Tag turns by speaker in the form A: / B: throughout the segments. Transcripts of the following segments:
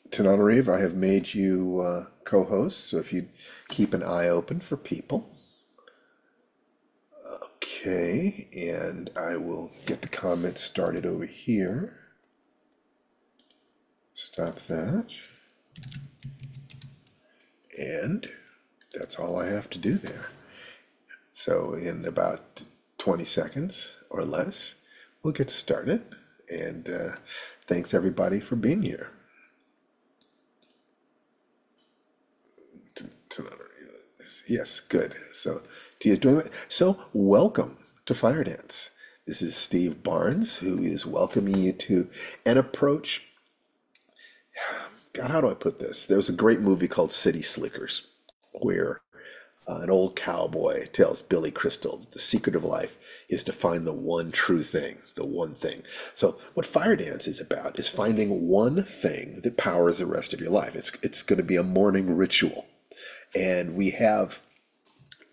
A: Tananarive, I have made you co-host, so if you keep an eye open for people. Okay, and I will get the comments started over here. Stop that. And that's all I have to do there. So in about 20 seconds or less, we'll get started. And thanks everybody for being here. Yes, good. So Tia's doing that. So welcome to Firedance. This is Steve Barnes, who is welcoming you to an approach. God, how do I put this? There was a great movie called City Slickers, where an old cowboy tells Billy Crystal that the secret of life is to find the one true thing, the one thing. So what Firedance is about is finding one thing that powers the rest of your life. It's going to be a morning ritual. And we have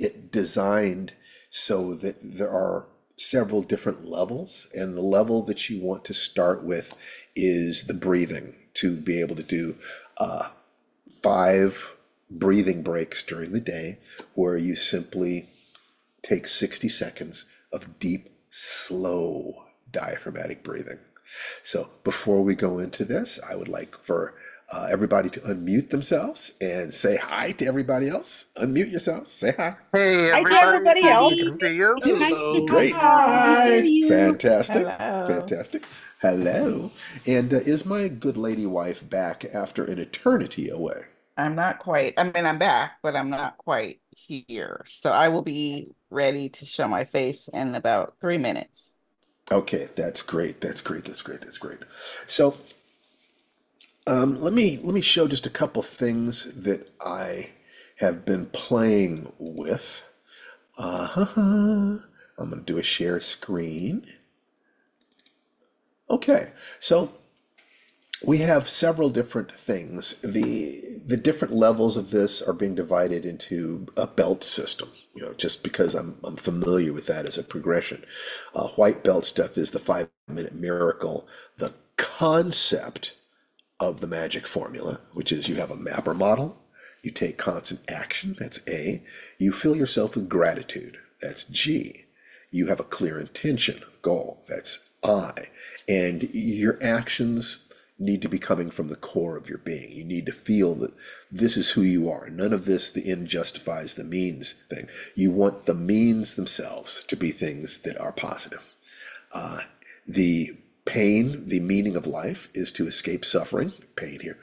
A: it designed so that there are several different levels, and the level that you want to start with is the breathing, to be able to do 5 breathing breaks during the day where you simply take 60 seconds of deep, slow diaphragmatic breathing. So before we go into this, I would like for everybody to unmute themselves and say hi to everybody else. Unmute yourselves, say hi.
B: Hey
C: Hi to
B: everybody,
C: everybody
B: we
C: else.
B: can see you.
A: Yes,
D: Hello.
A: great.
C: We hear
D: Hi.
C: you.
A: Fantastic.
E: Hello.
A: Fantastic. Hello. And is my good lady wife back after an eternity away?
E: I'm not quite, I mean, I'm back, but I'm not quite here. So I will be ready to show my face in about 3 minutes.
A: Okay, that's great. That's great. That's great. That's great. So let me show just a couple things that I have been playing with. I'm going to do a share screen. Okay, so we have several different things. The different levels of this are being divided into a belt system, just because I'm familiar with that as a progression. White belt stuff is the 5 minute miracle. The concept of the magic formula, which is you have a mapper model, you take constant action, that's A. You fill yourself with gratitude, that's G. You have a clear intention, goal, that's I. And your actions need to be coming from the core of your being. You need to feel that this is who you are. None of this, the end justifies the means thing. You want the means themselves to be things that are positive. The pain, the meaning of life is to escape suffering, pain here,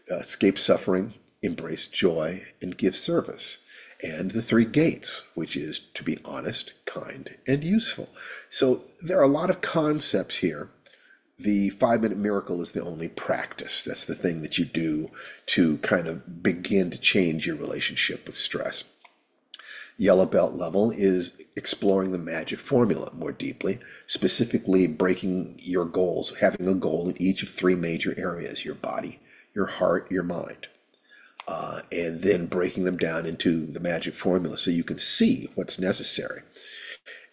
A: escape suffering, embrace joy, and give service. And the 3 gates, which is to be honest, kind, and useful. So there are a lot of concepts here. The 5 minute miracle is the only practice. That's the thing that you do to kind of begin to change your relationship with stress. Yellow belt level is exploring the magic formula more deeply, specifically breaking your goals, having a goal in each of 3 major areas: your body, your heart, your mind. And then breaking them down into the magic formula so you can see what's necessary.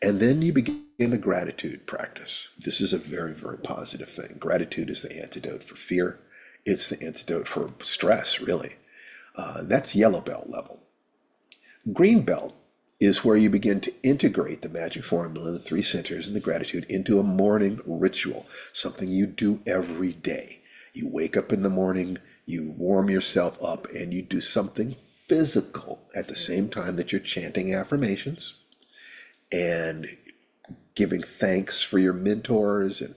A: And then you begin a gratitude practice. This is a very, very positive thing. Gratitude is the antidote for fear. It's the antidote for stress, really. That's yellow belt level. Green belt is where you begin to integrate the magic formula, the 3 centers, and the gratitude into a morning ritual, something you do every day. You wake up in the morning, you warm yourself up, and you do something physical at the same time that you're chanting affirmations and giving thanks for your mentors and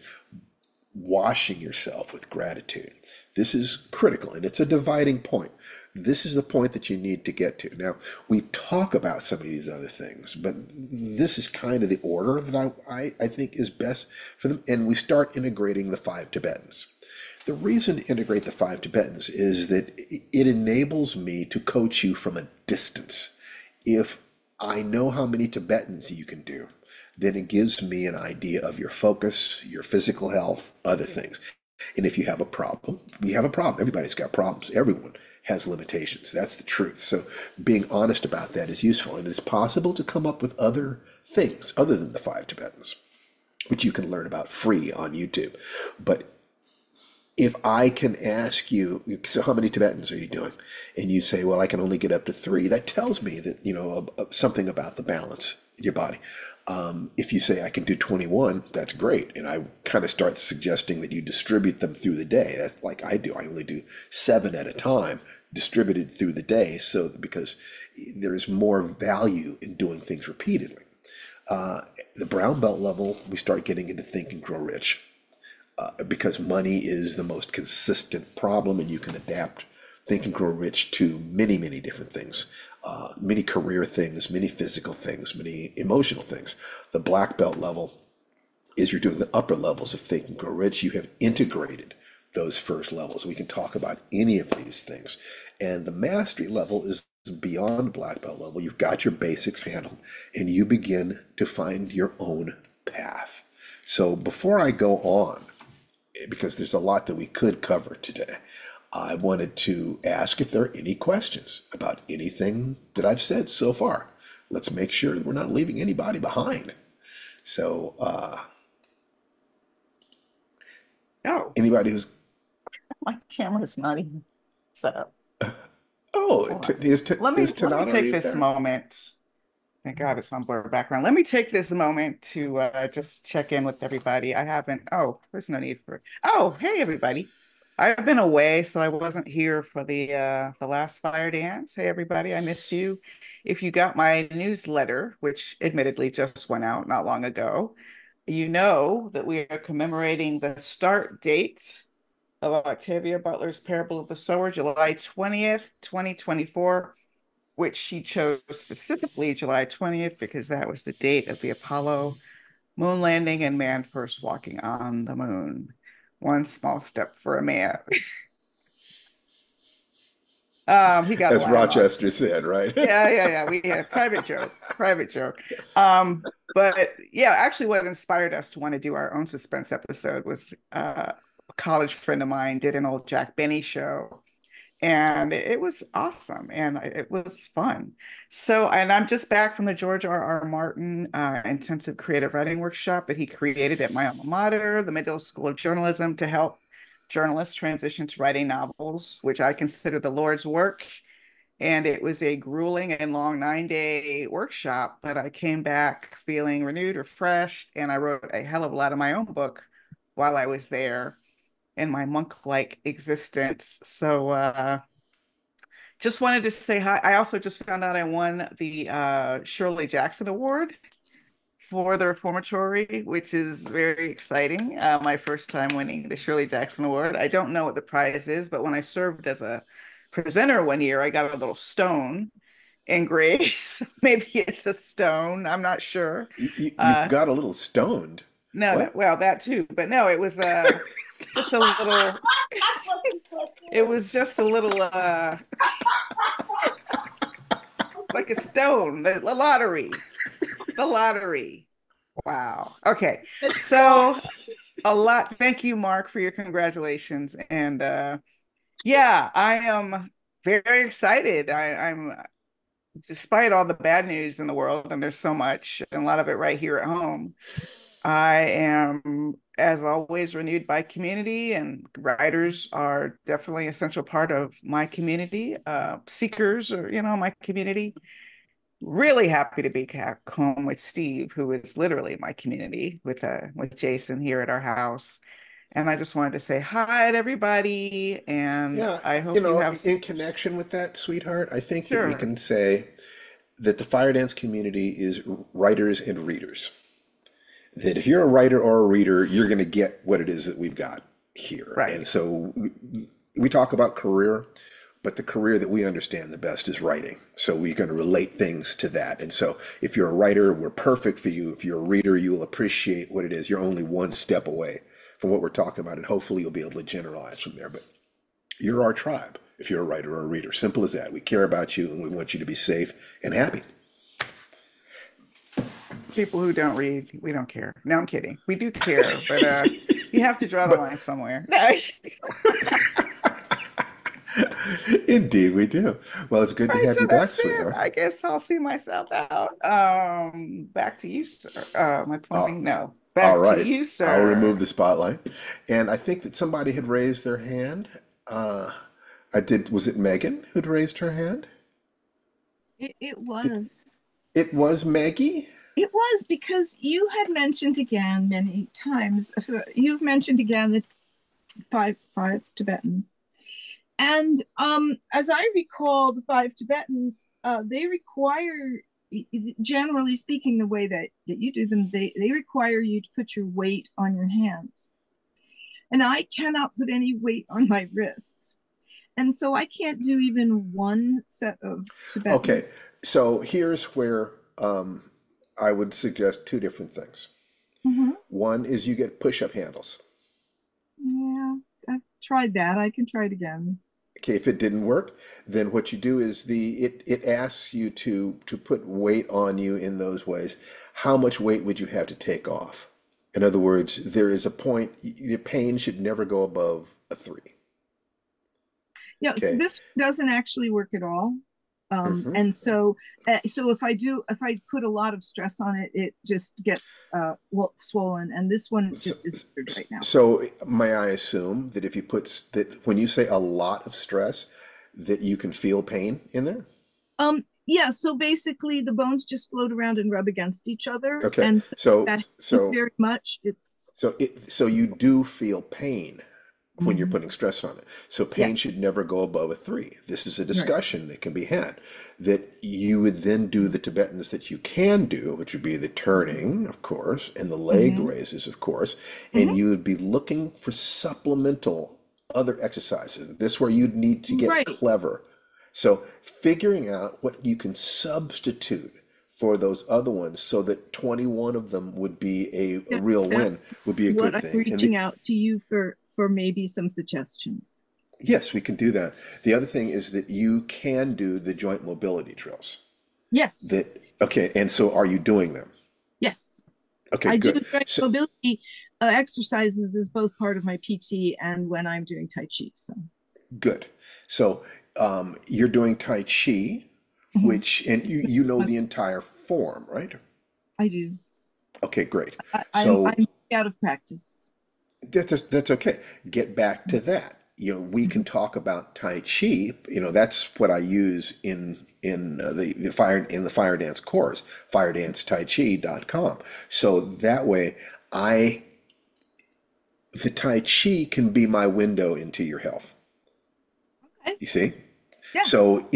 A: washing yourself with gratitude. This is critical, and it's a dividing point. This is the point that you need to get to. Now, we talk about some of these other things, but this is kind of the order that I think is best for them. And we start integrating the 5 Tibetans. The reason to integrate the 5 Tibetans is that it enables me to coach you from a distance. If I know how many Tibetans you can do, then it gives me an idea of your focus, your physical health, other things. And if you have a problem, we have a problem. Everybody's got problems. Everyone has limitations. That's the truth. So being honest about that is useful. And it's possible to come up with other things other than the 5 Tibetans, which you can learn about free on YouTube. But if I can ask you, so how many Tibetans are you doing? And you say, well, I can only get up to three. That tells me that, something about the balance in your body. If you say I can do 21, that's great. And I kind of start suggesting that you distribute them through the day. That's like I do. I only do seven at a time, distributed through the day. So because there is more value in doing things repeatedly. The brown belt level, we start getting into Think and Grow Rich, because money is the most consistent problem, and you can adapt Think and Grow Rich to many, many different things, many career things, many physical things, many emotional things. The black belt level is you're doing the upper levels of Think and Grow Rich. You have integrated those first levels. We can talk about any of these things. And the mastery level is beyond black belt level. You've got your basics handled, and you begin to find your own path. So before I go on, because there's a lot that we could cover today, I wanted to ask if there are any questions about anything that I've said so far. Let's make sure that we're not leaving anybody behind. So,
E: Oh,
A: anybody who's,
E: my camera's not even set up.
A: oh,
E: Hold on.
A: is
E: Let me
A: Tanana
E: take
A: already
E: this
A: there?
E: moment. Thank God it's on blur background. Let me take this moment to just check in with everybody. I haven't. Oh, there's no need for it. Oh, hey everybody. I've been away, so I wasn't here for the last Fire Dance. Hey everybody, I missed you. If you got my newsletter, which admittedly just went out not long ago, you know that we are commemorating the start date of Octavia Butler's Parable of the Sower, July 20th, 2024, which she chose specifically July 20th because that was the date of the Apollo moon landing and man first walking on the moon. One small step for a man. He got a
A: As
E: laugh on.
A: Rochester said, right?
E: Yeah. We had private joke, private joke. But yeah, actually, what inspired us to want to do our own suspense episode was a college friend of mine did an old Jack Benny show, and it was awesome and it was fun. So, and I'm just back from the George R. R. Martin intensive creative writing workshop that he created at my alma mater, the Medill School of Journalism, to help journalists transition to writing novels, which I consider the Lord's work. And it was a grueling and long 9-day workshop, but I came back feeling renewed, refreshed, and I wrote a hell of a lot of my own book while I was there in my monk-like existence. So just wanted to say hi. I also just found out I won the Shirley Jackson Award for the reformatory, which is very exciting. My first time winning the Shirley Jackson Award. I don't know what the prize is, but when I served as a presenter one year, I got a little stone engraved. Maybe it's a stone. I'm not sure.
A: You
E: Uh,
A: got a little stoned.
E: no,
A: What?
E: well, that too, but no, it was just a little. It was just a little like a stone. The lottery. The lottery. Wow. Okay. So a lot. Thank you, Mark, for your congratulations. And yeah, I am very excited. I'm despite all the bad news in the world, and there's so much, and a lot of it right here at home. I am, as always, renewed by community, and writers are definitely an essential part of my community. Seekers are, my community. Really happy to be back home with Steve, who is literally my community, with Jason here at our house. And I just wanted to say hi to everybody, and
A: Yeah,
E: I hope you have
A: in connection with that, sweetheart, I think that we
E: sure.
A: can say that the fire dance community is writers and readers. That if you're a writer or a reader, you're going to get what it is that we've got here. And
E: Right.
A: so we talk about career, but the career that we understand the best is writing. So we're going to relate things to that. And so if you're a writer, we're perfect for you. If you're a reader, you'll appreciate what it is. You're only one step away from what we're talking about, and hopefully you'll be able to generalize from there. But you're our tribe if you're a writer or a reader. Simple as that. We care about you and we want you to be safe and happy.
E: People who don't read, we don't care. No, I'm kidding. We do care, but you have to draw the
A: But
E: line somewhere. No.
A: indeed, we do. Well, it's good to
E: Right,
A: have
E: so
A: you back,
E: that's it.
A: sweetheart.
E: I guess I'll see myself out. Back to you, sir. My
A: Uh,
E: pointing, no.
A: All
E: Back to
A: right.
E: you,
A: I'll remove
E: sir.
A: the spotlight. And I think that somebody had raised their hand. Uh, was it Megan who'd raised her hand?
B: It
A: Did,
B: was.
A: it was Maggie?
B: It was because you had mentioned again many times, you've mentioned again the five Tibetans. And as I recall, the five Tibetans, they require, generally speaking, the way that you do them, they require you to put your weight on your hands. And I cannot put any weight on my wrists. And so I can't do even one set of
A: Okay.
B: Tibetans.
A: So here's where I would suggest two different things.
B: Mhm.
A: One is you get push-up handles.
B: Yeah, I've tried that. I can try it again.
A: Okay, if it didn't work, then what you do is it asks you to put weight on you in those ways. How much weight would you have to take off? In other words, there is a point, the pain should never go above a three.
B: Yeah, so
A: Okay.
B: this doesn't actually work at all.
A: hmm
B: And so, if I put a lot of stress on it, it just gets swollen. And this one
A: So,
B: just is weird right now.
A: so may I assume that if you that when you say a lot of stress, that you can feel pain in there?
B: Yeah. So basically, the bones just float around and rub against each other,
A: Okay.
B: and so
A: So
B: that happens
A: so
B: very much. It's
A: so you do feel pain when you're
B: Mhm.
A: putting stress on it. So pain
B: Yes,
A: should never go above a three. This is a
B: right.
A: discussion that can be had. That you would then do the Tibetans that you can do, which would be the turning, of course, and the leg
B: Hmm.
A: raises, of course, and
B: Hmm.
A: you would be looking for supplemental other exercises. This where you'd need to get
B: Right.
A: clever. So figuring out what you can substitute for those other ones so that 21 of them would be a
B: That,
A: real
B: that's
A: win would be a
B: what
A: good
B: I'm
A: thing. And
B: reaching out to you for maybe some suggestions.
A: yes, we can do that. The other thing is that you can do the joint mobility drills.
B: Yes.
A: That okay, and so are you doing them?
B: Yes.
A: Okay,
B: I do
A: good.
B: joint
A: So
B: mobility exercises as both part of my PT and when I'm doing Tai Chi. So,
A: good. So you're doing Tai Chi,
B: mhm.
A: which and you know the entire form, right?
B: I do.
A: Okay, great.
B: I'm
A: So
B: out of practice.
A: that's okay. Get back to that. We
B: Mhm.
A: can talk about Tai Chi. That's what I use the Firedance course, firedancetaichi.com. So that way, I the Tai Chi can be my window into your health.
B: Okay.
A: You see?
B: Yeah.
A: So,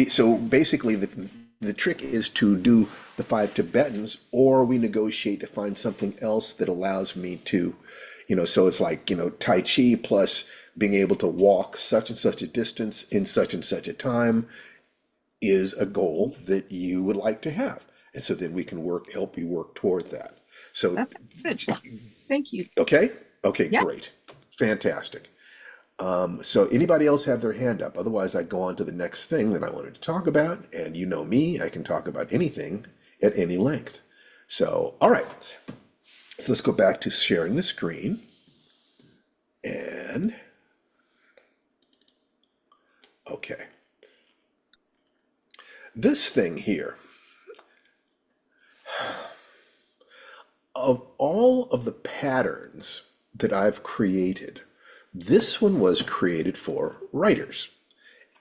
A: so basically the trick is to do the five Tibetans, or we negotiate to find something else that allows me to, so it's like, Tai Chi plus being able to walk such and such a distance in such and such a time is a goal that you would like to have. And so then we can help you work toward that. So,
B: That's good. Thank you.
A: okay? Okay,
B: Yeah.
A: great. Fantastic. So anybody else have their hand up? Otherwise, I go on to the next thing that I wanted to talk about. And you know me, I can talk about anything at any length. So, all right. So let's go back to sharing the screen. And, okay. This thing here, of all of the patterns that I've created, this one was created for writers.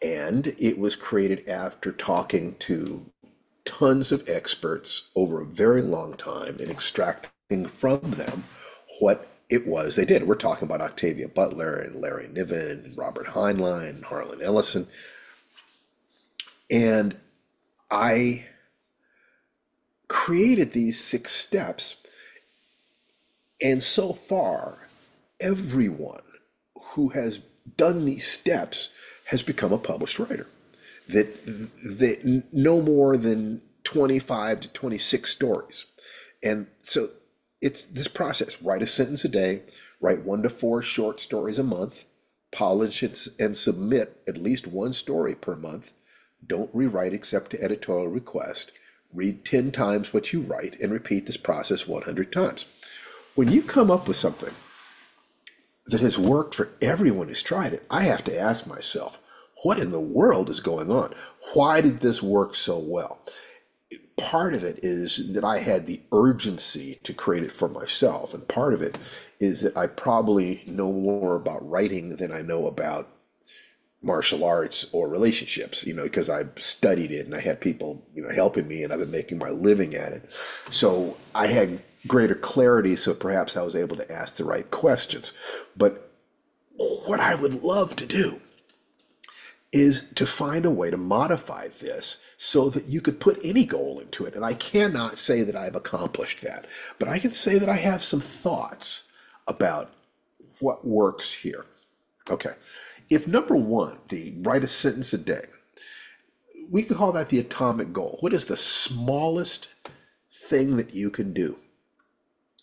A: And it was created after talking to tons of experts over a very long time and extracting from them what it was they did. We're talking about Octavia Butler and Larry Niven and Robert Heinlein and Harlan Ellison. And I created these 6 steps. And so far, everyone who has done these steps has become a published writer. That no more than 25 to 26 stories. And so it's this process: write a sentence a day, write 1 to 4 short stories a month, polish it and submit at least one story per month. Don't rewrite except to editorial request. Read 10 times what you write and repeat this process 100 times. When you come up with something that has worked for everyone who's tried it, I have to ask myself, what in the world is going on? Why did this work so well? part of it is that I had the urgency to create it for myself, and part of it is that I probably know more about writing than I know about martial arts or relationships, because I studied it and I had people, helping me, and I've been making my living at it. So I had greater clarity, so perhaps I was able to ask the right questions. But what I would love to do is to find a way to modify this so that you could put any goal into it. And I cannot say that I've accomplished that, but I can say that I have some thoughts about what works here. Okay. If number one, the write a sentence a day, we can call that the atomic goal. What is the smallest thing that you can do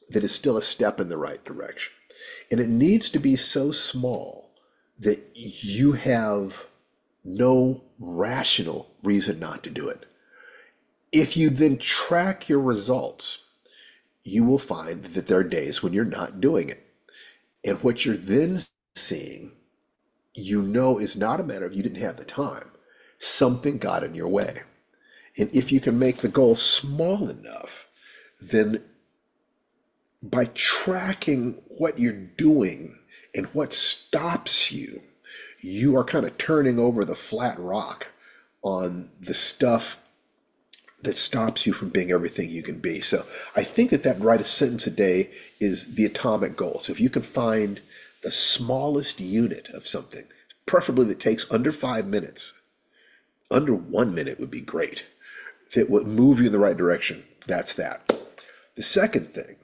A: that is still a step in the right direction? And it needs to be so small that you have no rational reason not to do it. If you then track your results, you will find that there are days when you're not doing it. And what you're then seeing, is not a matter of you didn't have the time. Something got in your way. And if you can make the goal small enough, then by tracking what you're doing and what stops you, you are kind of turning over the flat rock on the stuff that stops you from being everything you can be. So I think that write a sentence a day is the atomic goal. So if you can find the smallest unit of something, preferably that takes under 5 minutes, under 1 minute would be great, that would move you in the right direction, that's that. The second thing,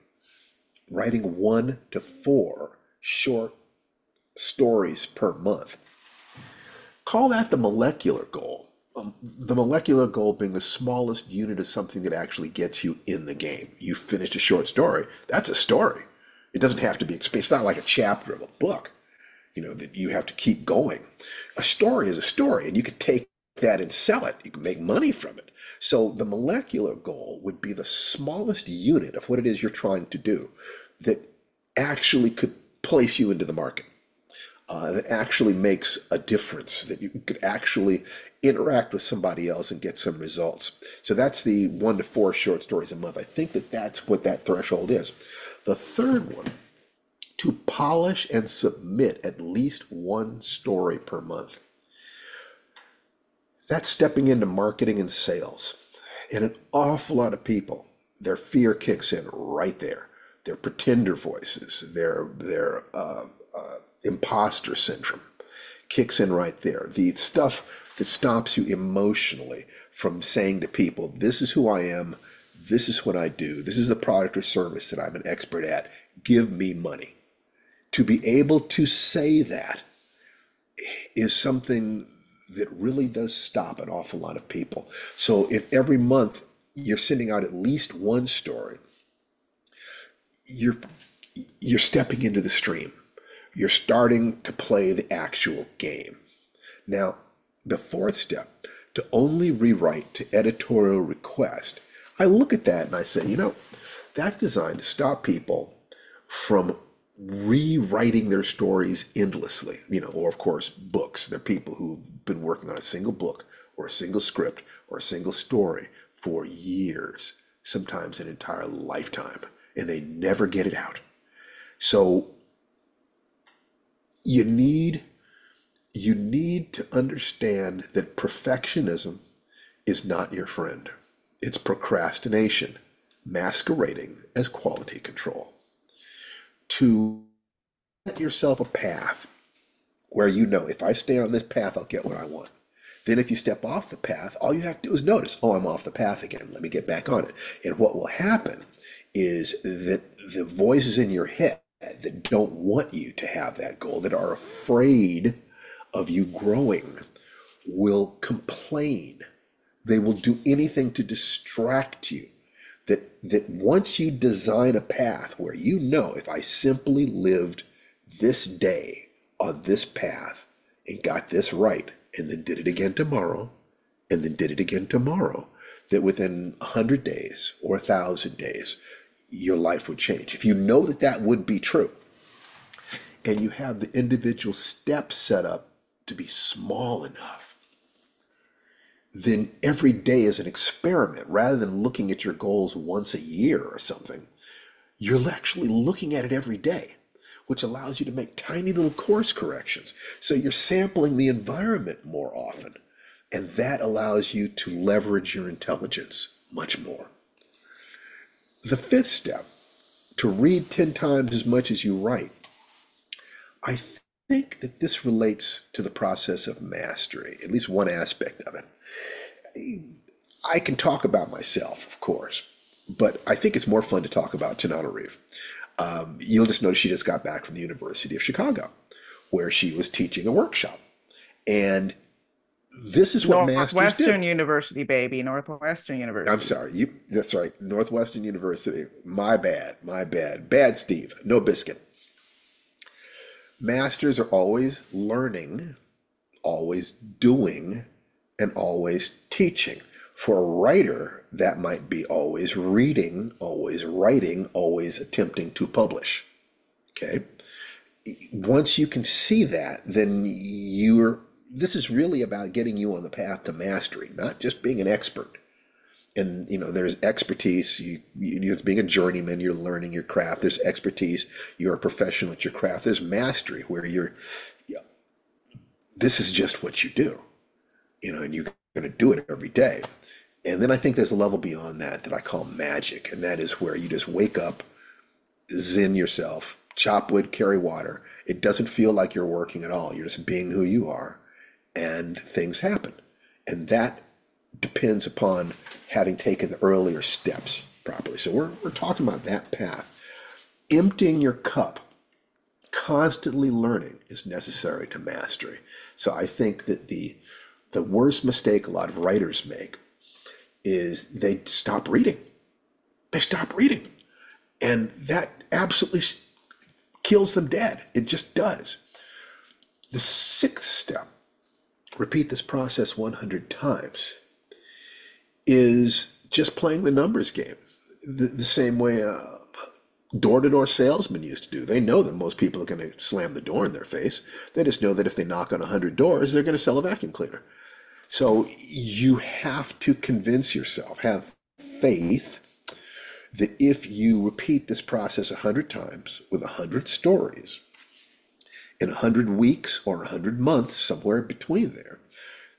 A: writing 1 to 4 short stories per month. Call that the molecular goal. The molecular goal being the smallest unit of something that actually gets you in the game. You finished a short story, that's a story. It doesn't have to be, it's not like a chapter of a book, that you have to keep going. A story is a story, and you could take that and sell it. You can make money from it. So the molecular goal would be the smallest unit of what it is you're trying to do that actually could place you into the market. That actually makes a difference, that you could actually interact with somebody else and get some results. So that's the 1 to 4 short stories a month. I think that's what that threshold is. The third one, to polish and submit at least 1 story per month. That's stepping into marketing and sales. And an awful lot of people, their fear kicks in right there. Their pretender voices, their imposter syndrome kicks in right there. The stuff that stops you emotionally from saying to people, this is who I am, this is what I do, this is the product or service that I'm an expert at, give me money. To be able to say that is something that really does stop an awful lot of people. So if every month you're sending out at least 1 story, you're stepping into the stream. You're starting to play the actual game. Now, the fourth step, to only rewrite to editorial request, I look at that and I say, that's designed to stop people from rewriting their stories endlessly, or of course, books. They're people who've been working on a single book or a single script or a single story for years, sometimes an entire lifetime, and they never get it out. So you need to understand that perfectionism is not your friend. It's procrastination masquerading as quality control. To set yourself a path where if I stay on this path, I'll get what I want. Then if you step off the path, all you have to do is notice, oh, I'm off the path again. Let me get back on it. And what will happen is that the voices in your head that don't want you to have that goal, that are afraid of you growing, will complain. They will do anything to distract you. That once you design a path where if I simply lived this day on this path and got this right, and then did it again tomorrow, and then did it again tomorrow, that within 100 days or 1,000 days, your life would change. If you know that would be true, and you have the individual steps set up to be small enough, then every day is an experiment rather than looking at your goals once a year or something. You're actually looking at it every day, which allows you to make tiny little course corrections. So you're sampling the environment more often, and that allows you to leverage your intelligence much more. The fifth step, to read 10 times as much as you write. I think that this relates to the process of mastery, at least one aspect of it. I can talk about myself, of course, but I think it's more fun to talk about Tananarive. You'll just notice she just got back from the University of Chicago, where she was teaching a workshop. And this is what masters do.
E: Northwestern University, baby. Northwestern University.
A: I'm sorry. That's right. Northwestern University. My bad. My bad. Bad Steve. No biscuit. Masters are always learning, always doing, and always teaching. For a writer, that might be always reading, always writing, always attempting to publish. Okay? Once you can see that, then this is really about getting you on the path to mastery, not just being an expert. And there's expertise. You're being a journeyman, you're learning your craft. There's expertise. You're a professional at your craft. There's mastery, where this is just what you do, and you're going to do it every day. And then I think there's a level beyond that I call magic, and that is where you just wake up, zen yourself, chop wood, carry water. It doesn't feel like you're working at all. You're just being who you are, and things happen. And that depends upon having taken the earlier steps properly. So we're talking about that path. Emptying your cup, constantly learning, is necessary to mastery. So I think that the worst mistake a lot of writers make is they stop reading. They stop reading. And that absolutely kills them dead. It just does. The sixth step, repeat this process 100 times, is just playing the numbers game. The same way a door-to-door salesman used to do. They know that most people are going to slam the door in their face. They just know that if they knock on 100 doors, they're going to sell a vacuum cleaner. So you have to convince yourself, have faith, that if you repeat this process 100 times with 100 stories, in 100 weeks or 100 months, somewhere between there,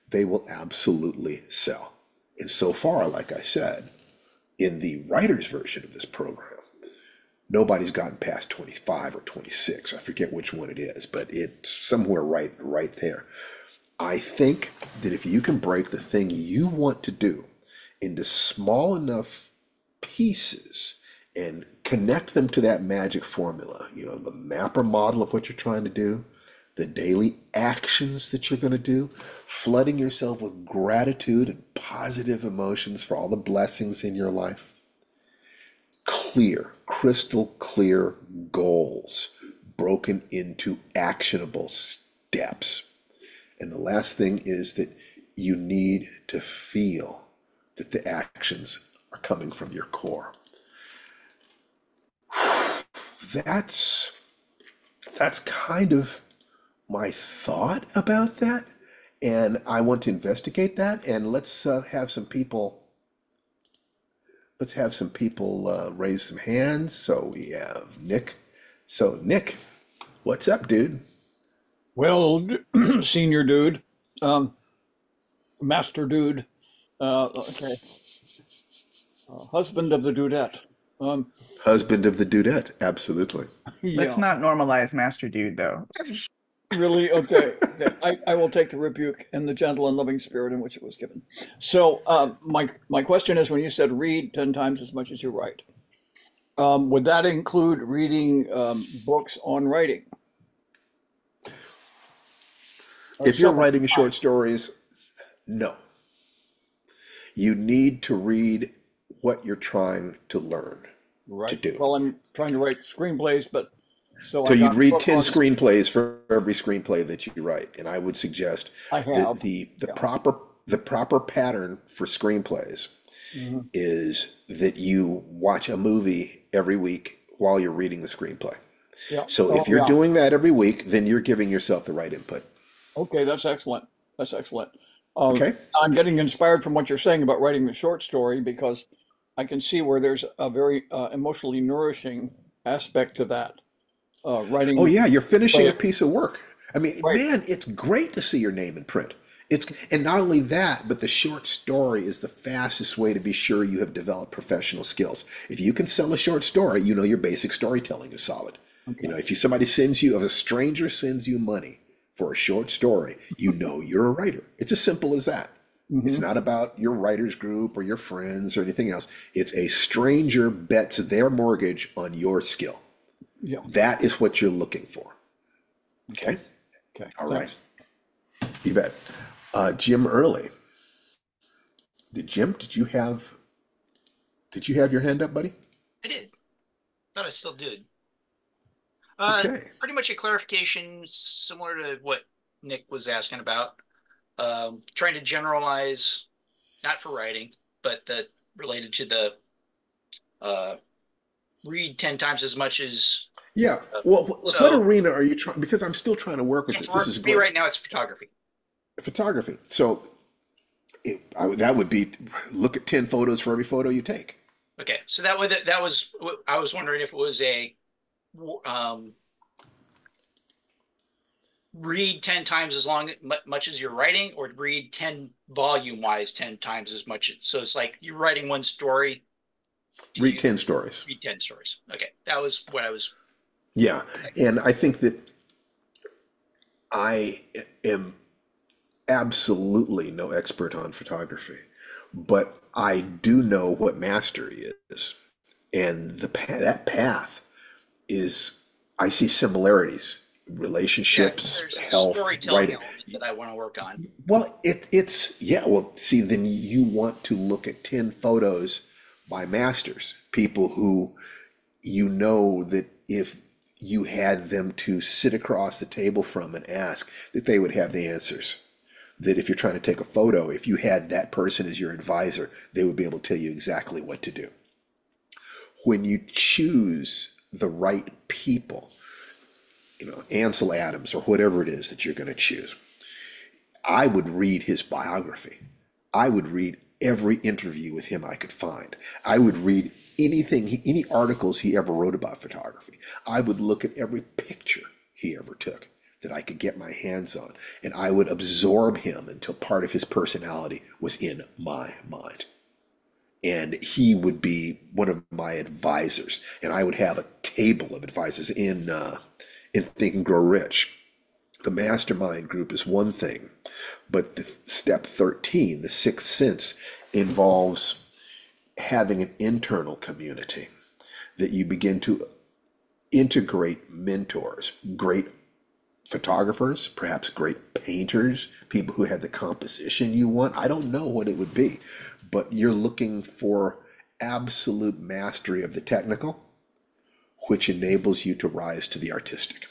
A: they will absolutely sell. And so far, like I said, in the writer's version of this program, nobody's gotten past 25 or 26. I forget which one it is, but it's somewhere right there. I think that if you can break the thing you want to do into small enough pieces and connect them to that magic formula, the mapper model of what you're trying to do, the daily actions that you're going to do, flooding yourself with gratitude and positive emotions for all the blessings in your life. Clear, crystal clear goals broken into actionable steps. And the last thing is that you need to feel that the actions are coming from your core. That's kind of my thought about that, and I want to investigate that. And let's have some people. Let's have some people raise some hands. So we have Nick. So Nick, what's up, dude?
C: Well, senior dude, master dude, okay, husband of the dudette.
A: Husband of the dudette, absolutely.
E: Let's
C: Yeah,
E: not normalize Master Dude, though.
C: really, okay. Okay. I will take the rebuke and the gentle and loving spirit in which it was given. So, my question is, when you said read 10 times as much as you write, would that include reading books on writing?
A: If you're writing short stories, no. You need to read what you're trying to learn to
C: Right.
A: do.
C: Well, I'm trying to write screenplays, but so
A: So
C: I
A: you'd
C: got a
A: read
C: book
A: 10
C: on.
A: screenplays for every screenplay that you write. And I would suggest
C: I
A: that
C: have.
A: the
C: Yeah.
A: proper pattern for screenplays
C: Hmm.
A: is that you watch a movie every week while you're reading the screenplay.
C: Yeah.
A: So
C: Oh,
A: if you're
C: yeah.
A: doing that every week, then you're giving yourself the right input.
C: Okay, that's excellent. That's excellent. Uh,
A: Okay.
C: I'm getting inspired from what you're saying about writing the short story because I can see where there's a very emotionally nourishing aspect to that.
A: Oh
C: Writing,
A: yeah, you're finishing a
C: right,
A: piece of work. I mean,
C: right,
A: man, it's great to see your name in print. It's and not only that, but the short story is the fastest way to be sure you have developed professional skills. If you can sell a short story, you know your basic storytelling is solid. You know,
C: okay,
A: if you, somebody sends you, if a stranger sends you money for a short story, you know you're a writer. It's as simple as that. It's
C: hmm,
A: not about your writers group or your friends or anything else. It's a stranger bets their mortgage on your skill.
C: yeah,
A: That is what you're looking for.
C: okay,
A: Okay?
C: okay,
A: All right.
C: thanks.
A: You bet. Jim Early. Did you have your hand up, buddy?
D: I did. Thought I still did.
A: Okay.
D: Pretty much a clarification similar to what Nick was asking about. Trying to generalize, not for writing, but that related to the uh, read 10 times as much as.
A: Yeah.
D: Uh,
A: Well, what
D: so,
A: arena are you trying? Because I'm still trying to work with
D: yeah,
A: this. This is
D: for me
A: great.
D: right now, it's photography.
A: Photography. So that would be look at 10 photos for every photo you take.
D: Okay, so that was I was wondering if it was a um, read 10 times as long much as you're writing, or read 10 volume wise 10 times as much. So it's like you're writing one story, do
A: Read
D: you
A: 10 stories.
D: read 10 stories? Okay, that was what I was.
A: Yeah. And I think that I am absolutely no expert on photography, but I do know what mastery is. And that path is, I see similarities,
D: Yeah,
A: relationships,
D: there's a
A: health,
D: storytelling
A: writing.
D: element that I want to work on.
A: Well, it's, yeah, well, see, then you want to look at 10 photos by masters, people who you know that if you had them to sit across the table from and ask, that they would have the answers. That if you're trying to take a photo, if you had that person as your advisor, they would be able to tell you exactly what to do. When you choose the right people, Ansel Adams or whatever it is that you're going to choose, I would read his biography. I would read every interview with him I could find. I would read anything, any articles he ever wrote about photography. I would look at every picture he ever took that I could get my hands on, and I would absorb him until part of his personality was in my mind. And he would be one of my advisors, and I would have a table of advisors in Think and Grow Rich. The mastermind group is one thing, but the step 13, the sixth sense, involves having an internal community that you begin to integrate mentors, great photographers, perhaps great painters, people who had the composition you want. I don't know what it would be, but you're looking for absolute mastery of the technical, which enables you to rise to the artistic.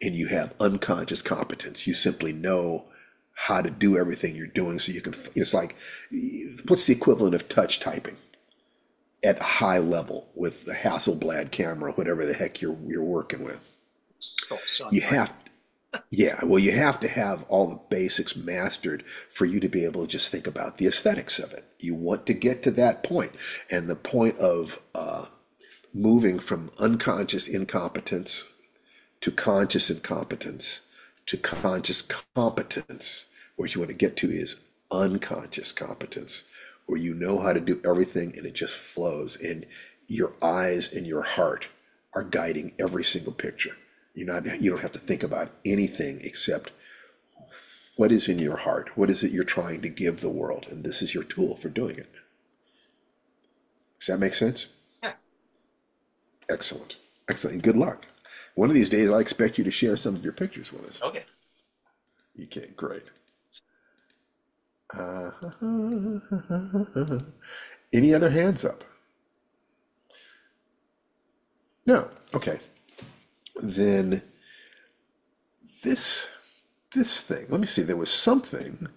A: And you have unconscious competence. You simply know how to do everything you're doing so you can, it's like, what's the equivalent of touch typing at a high level with the Hasselblad camera, whatever the heck you're working with?
D: So
A: You have, yeah, well, you have to have all the basics mastered for you to be able to just think about the aesthetics of it. You want to get to that point, and the point of moving from unconscious incompetence to conscious incompetence to conscious competence, where you want to get to is unconscious competence, where you know how to do everything and it just flows, and your eyes and your heart are guiding every single picture. You don't have to think about anything except what is in your heart, what is it you're trying to give the world, and this is your tool for doing it. Does that make sense?
D: yeah,
A: Excellent. Excellent. Good luck. One of these days, I expect you to share some of your pictures with us.
D: okay.
A: Okay, great. Any other hands up? No. Okay. Then this this thing. Let me see. There was something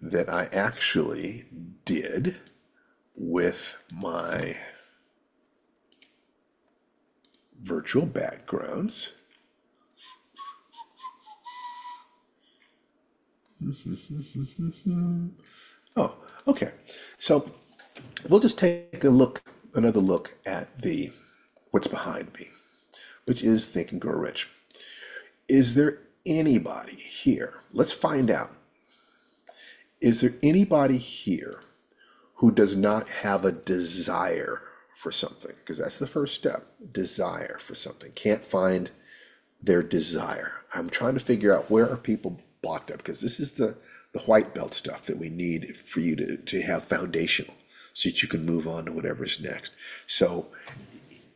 A: that I actually did with my virtual backgrounds. Oh, okay. So we'll just take another look at the what's behind me, which is Think and Grow Rich. Is there anybody here? Let's find out. Is there anybody here who does not have a desire for something? Because that's the first step. Desire for something. Can't find their desire. I'm trying to figure out where are people blocked up, because this is the white belt stuff that we need for you to have foundational so that you can move on to whatever's next. So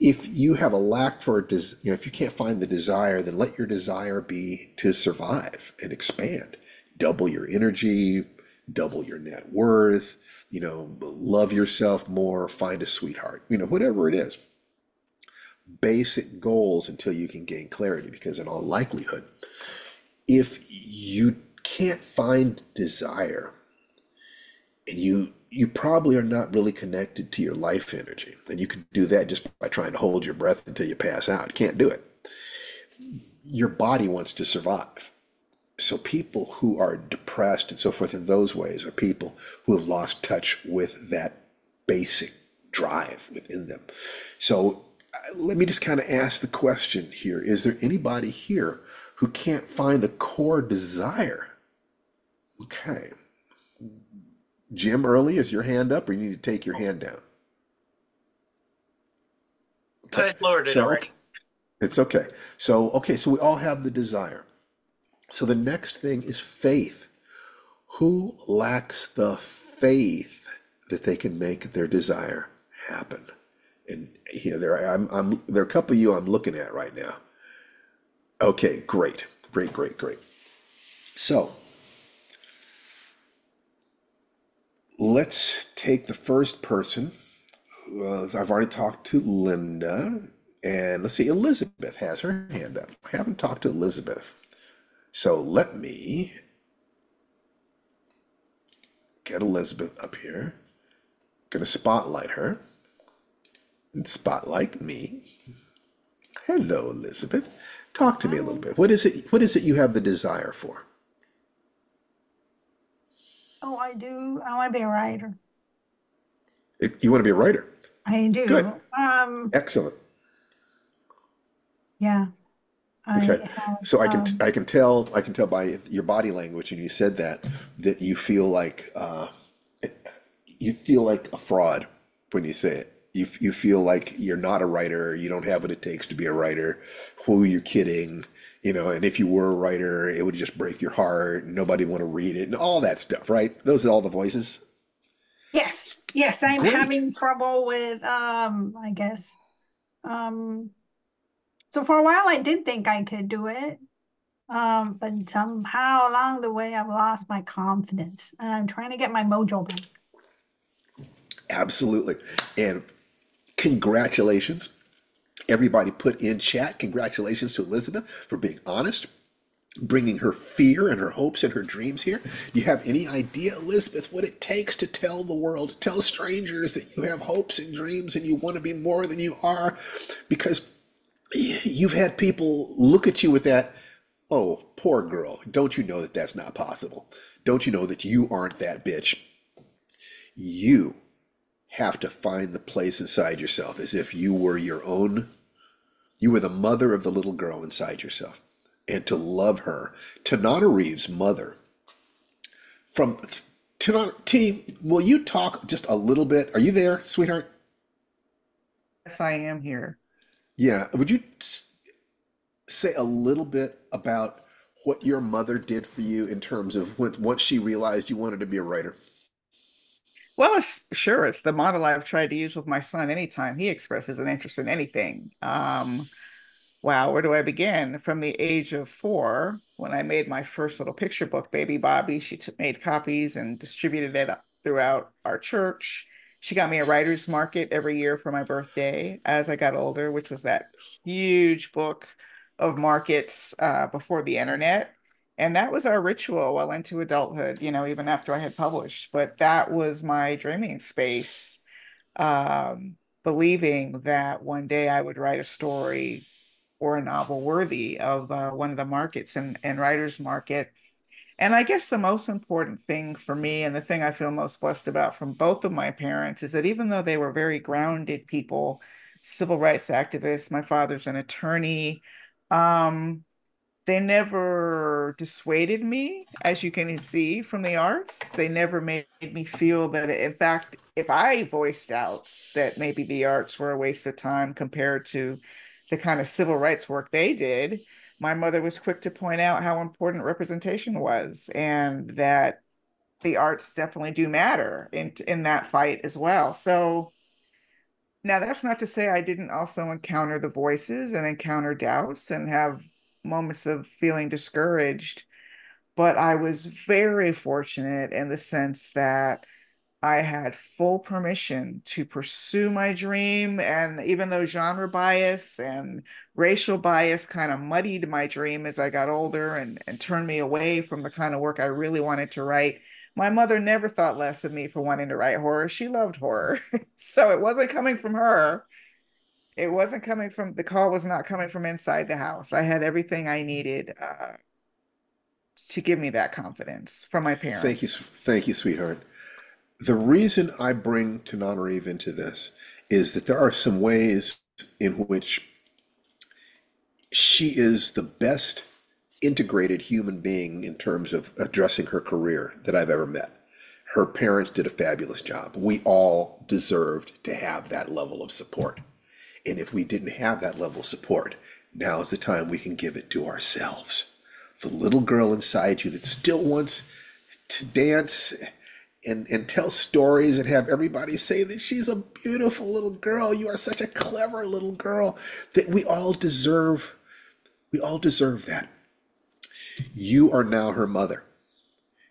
A: if you have a lack for, if you can't find the desire, then let your desire be to survive and expand. Double your energy, double your net worth, love yourself more, find a sweetheart, whatever it is. Basic goals until you can gain clarity, because in all likelihood, if you can't find desire, and you probably are not really connected to your life energy, and you can do that just by trying to hold your breath until you pass out. You can't do it. Your body wants to survive. So people who are depressed and so forth in those ways are people who have lost touch with that basic drive within them. So let me just kind of ask the question here. Is there anybody here who can't find a core desire? Okay. Jim, early, is your hand up, or you need to take your hand down? Okay.
D: I lowered it
A: So
D: already.
A: it's okay. So we all have the desire. So the next thing is faith. Who lacks the faith that they can make their desire happen? And there are a couple of you I'm looking at right now. Okay, great. So let's take the first person. I've already talked to Linda, and let's see, Elizabeth has her hand up. I haven't talked to Elizabeth. So let me get Elizabeth up here. Gonna spotlight her. And spotlight me. Hello, Elizabeth. Talk to me a little bit. What is it you have the desire for?
F: Oh, I do. I want to be a writer.
A: You want to be a writer?
F: I do.
A: Good. Excellent.
F: Yeah.
A: Okay.
F: I have,
A: So I can tell by your body language, and you said that you feel like a fraud when you say it. You feel like you're not a writer, you don't have what it takes to be a writer. Who you're kidding, and if you were a writer, it would just break your heart, and nobody want to read it, and all that stuff, right? Those are all the voices.
F: yes, I'm
A: Great.
F: having trouble with, I guess. So for a while I did think I could do it. But somehow along the way I've lost my confidence. And I'm trying to get my mojo back.
A: Absolutely. And congratulations. Everybody put in chat, congratulations to Elizabeth for being honest, bringing her fear and her hopes and her dreams here. Do you have any idea, Elizabeth, what it takes to tell the world, tell strangers that you have hopes and dreams and you want to be more than you are? Because you've had people look at you with that, oh, poor girl, don't you know that that's not possible? Don't you know that you aren't that bitch? You have to find the place inside yourself as if you were you were the mother of the little girl inside yourself, and to love her. Tanana Reeves' mother. From Tanana, T, will you talk just a little bit? Are you there, sweetheart?
E: Yes, I am here.
A: Yeah. Would you say a little bit about what your mother did for you in terms of once she realized you wanted to be a writer?
E: Well, it's the model I've tried to use with my son anytime he expresses an interest in anything. Wow, where do I begin? From the age of 4, when I made my first little picture book, Baby Bobby, she made copies and distributed it throughout our church. She got me a writer's market every year for my birthday as I got older, which was that huge book of markets before the internet. And that was our ritual well into adulthood, even after I had published. But that was my dreaming space, believing that one day I would write a story or a novel worthy of one of the markets and writers market. And I guess the most important thing for me, and the thing I feel most blessed about from both of my parents, is that even though they were very grounded people, civil rights activists, my father's an attorney, um, they never dissuaded me, as you can see from the arts. They never made me feel that, in fact, if I voiced doubts that maybe the arts were a waste of time compared to the kind of civil rights work they did, my mother was quick to point out how important representation was and that the arts definitely do matter in that fight as well. So now that's not to say I didn't also encounter the voices and encounter doubts and have moments of feeling discouraged, but I was very fortunate in the sense that I had full permission to pursue my dream. And even though genre bias and racial bias kind of muddied my dream as I got older and turned me away from the kind of work I really wanted to write, my mother never thought less of me for wanting to write horror. She loved horror. So it wasn't coming from her. It wasn't coming from, the call was not coming from inside the house. I had everything I needed to give me that confidence from my parents.
A: Thank you, sweetheart. The reason I bring Tananarive into this is that there are some ways in which she is the best integrated human being in terms of addressing her career that I've ever met. Her parents did a fabulous job. We all deserved to have that level of support. And if we didn't have that level of support, now is the time we can give it to ourselves. The little girl inside you that still wants to dance and tell stories and have everybody say that she's a beautiful little girl. You are such a clever little girl. That we all deserve that. You are now her mother.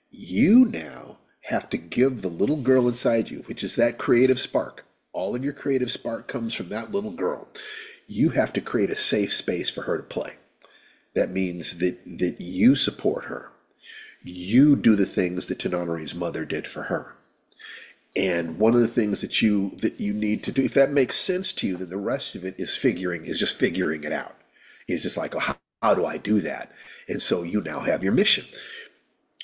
A: You now have to give the little girl inside you, which is that creative spark. All of your creative spark comes from that little girl. You have to create a safe space for her to play. That means that you support her. You do the things that Tananari's mother did for her. And one of the things that you need to do, if that makes sense to you, then the rest of it is just figuring it out. It's just like, oh, how do I do that? And so you now have your mission.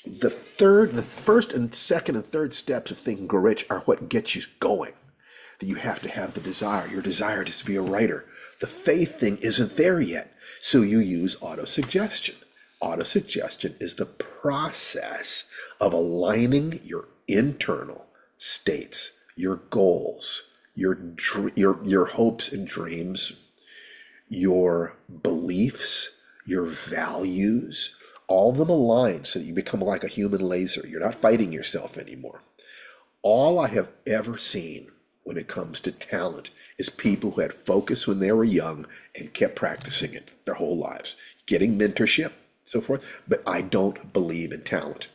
A: The first and second and third steps of Think and Grow Rich are what gets you going. That you have to have the desire. Your desire is to be a writer. The faith thing isn't there yet. So you use autosuggestion. Autosuggestion is the process of aligning your internal states, your goals, your hopes and dreams, your beliefs, your values, all of them align so that you become like a human laser. You're not fighting yourself anymore. All I have ever seen when it comes to talent is people who had focus when they were young and kept practicing it their whole lives, getting mentorship, so forth. But I don't believe in talent.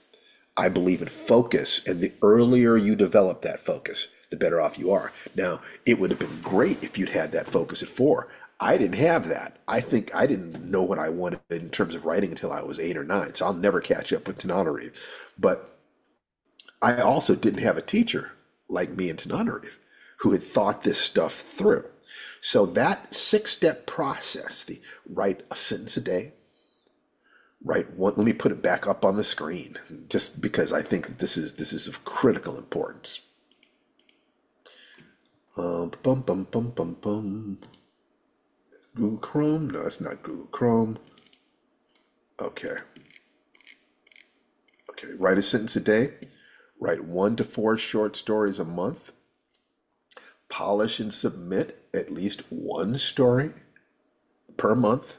A: I believe in focus, and the earlier you develop that focus, the better off you are. Now, it would have been great if you'd had that focus at 4. I didn't have that. I think I didn't know what I wanted in terms of writing until I was 8 or 9, so I'll never catch up with Tananarive. But I also didn't have a teacher like me and Tananarive who had thought this stuff through. So that 6-step process, the write a sentence a day, write one, let me put it back up on the screen, just because I think that this is of critical importance. Google Chrome? No, it's not Google Chrome. Okay, write a sentence a day, write 1 to 4 short stories a month, polish and submit at least 1 story per month.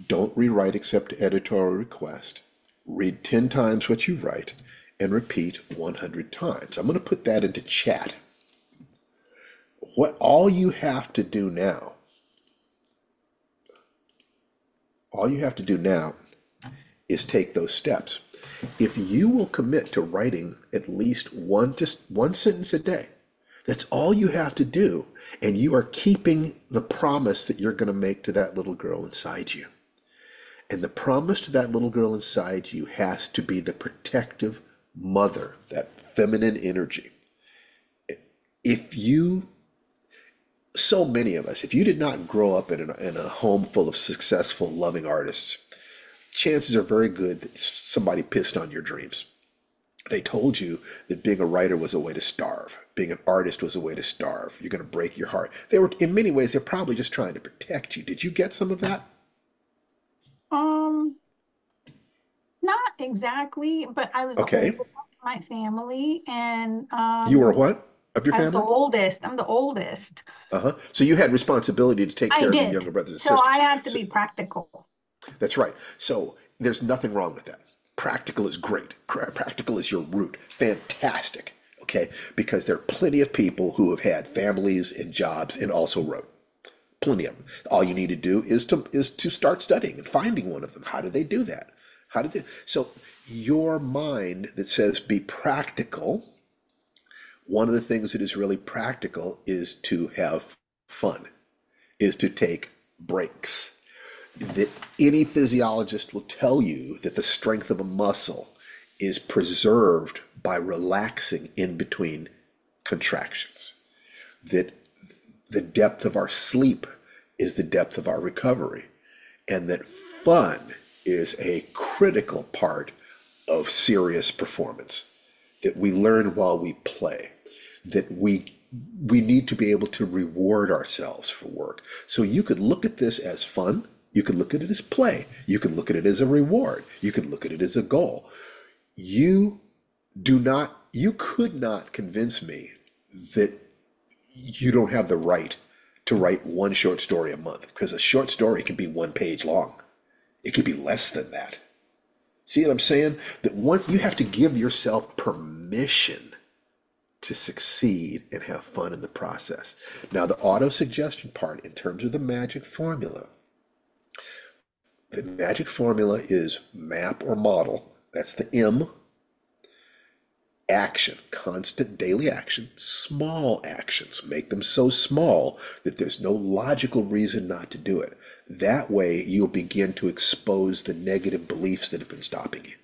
A: Don't rewrite except to editorial request. Read 10 times what you write and repeat 100 times. I'm going to put that into chat. All you have to do now is take those steps. If you will commit to writing at least just one sentence a day, that's all you have to do. And you are keeping the promise that you're going to make to that little girl inside you. And the promise to that little girl inside you has to be the protective mother, that feminine energy. If you so many of us, if you did not grow up in a home full of successful, loving artists, chances are very good that somebody pissed on your dreams. They told you that being a writer was a way to starve. Being an artist was a way to starve. You're going to break your heart. They were, in many ways, they're probably just trying to protect you. Did you get some of that?
F: Um, Not exactly, but I was the
A: Okay.
F: oldest of my family, and
A: You were what of your
F: I was the
A: family?
F: oldest. I'm the oldest.
A: Uh-huh. So you had responsibility to take
F: I
A: care of your
F: did.
A: younger brothers and
F: So I
A: sisters.
F: had to
A: So
F: be practical.
A: that's right. So there's nothing wrong with that. Practical is great. Practical is your root. Fantastic. Okay? Because there are plenty of people who have had families and jobs and also wrote. Plenty of them. All you need to do is to start studying and finding one of them. How do they do that? How did they? So your mind that says be practical, one of the things that is really practical is to have fun, is to take breaks. That any physiologist will tell you that the strength of a muscle is preserved by relaxing in between contractions. That the depth of our sleep is the depth of our recovery, and that fun is a critical part of serious performance. That we learn while we play. That we need to be able to reward ourselves for work. So you could look at this as fun. You could look at it as play. You could look at it as a reward. You could look at it as a goal. You could not convince me that you don't have the right to write one short story a month, because a short story can be 1 page long. It could be less than that. See what I'm saying? That you have to give yourself permission to succeed and have fun in the process. Now, the auto-suggestion part, in terms of the magic formula is map or model. That's the M. Action, constant daily action, small actions. Make them so small that there's no logical reason not to do it. That way, you'll begin to expose the negative beliefs that have been stopping you.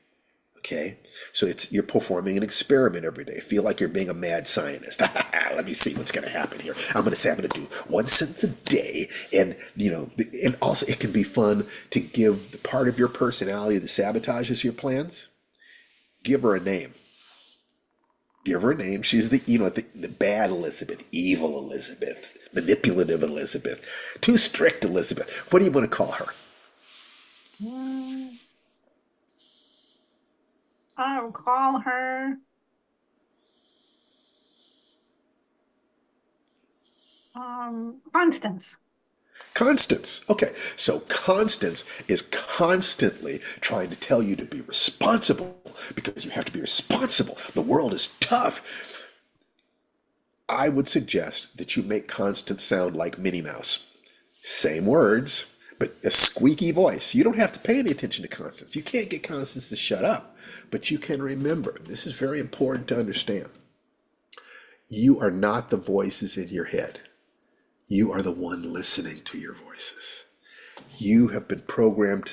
A: Okay? So you're performing an experiment every day. Feel like you're being a mad scientist. Let me see what's going to happen here. I'm going to do 1 sentence a day. And, and also it can be fun to give the part of your personality that sabotages your plans, give her a name. Give her a name. She's the bad Elizabeth, evil Elizabeth, manipulative Elizabeth, too strict Elizabeth. What do you want to call her?
F: I'll call her Constance.
A: Constance. Okay, so Constance is constantly trying to tell you to be responsible, because you have to be responsible. The world is tough. I would suggest that you make Constance sound like Minnie Mouse. Same words, but a squeaky voice. You don't have to pay any attention to Constance. You can't get Constance to shut up, but you can remember, this is very important to understand. You are not the voices in your head. You are the one listening to your voices. You have been programmed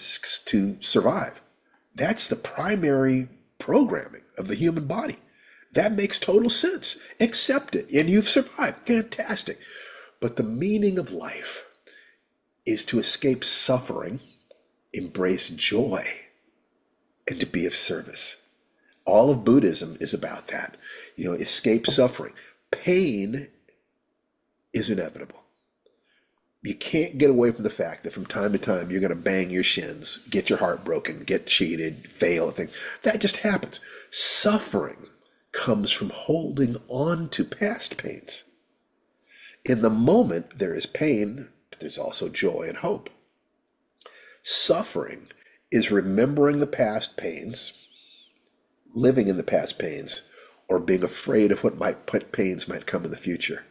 A: to survive. That's the primary programming of the human body. That makes total sense. Accept it, and you've survived. Fantastic. But the meaning of life is to escape suffering, embrace joy, and to be of service. All of Buddhism is about that. Escape suffering. Pain is inevitable. You can't get away from the fact that from time to time you're going to bang your shins, get your heart broken, get cheated, fail, things. That just happens. Suffering comes from holding on to past pains. In the moment, there is pain, but there's also joy and hope. Suffering is remembering the past pains, living in the past pains, or being afraid of what pains might come in the future.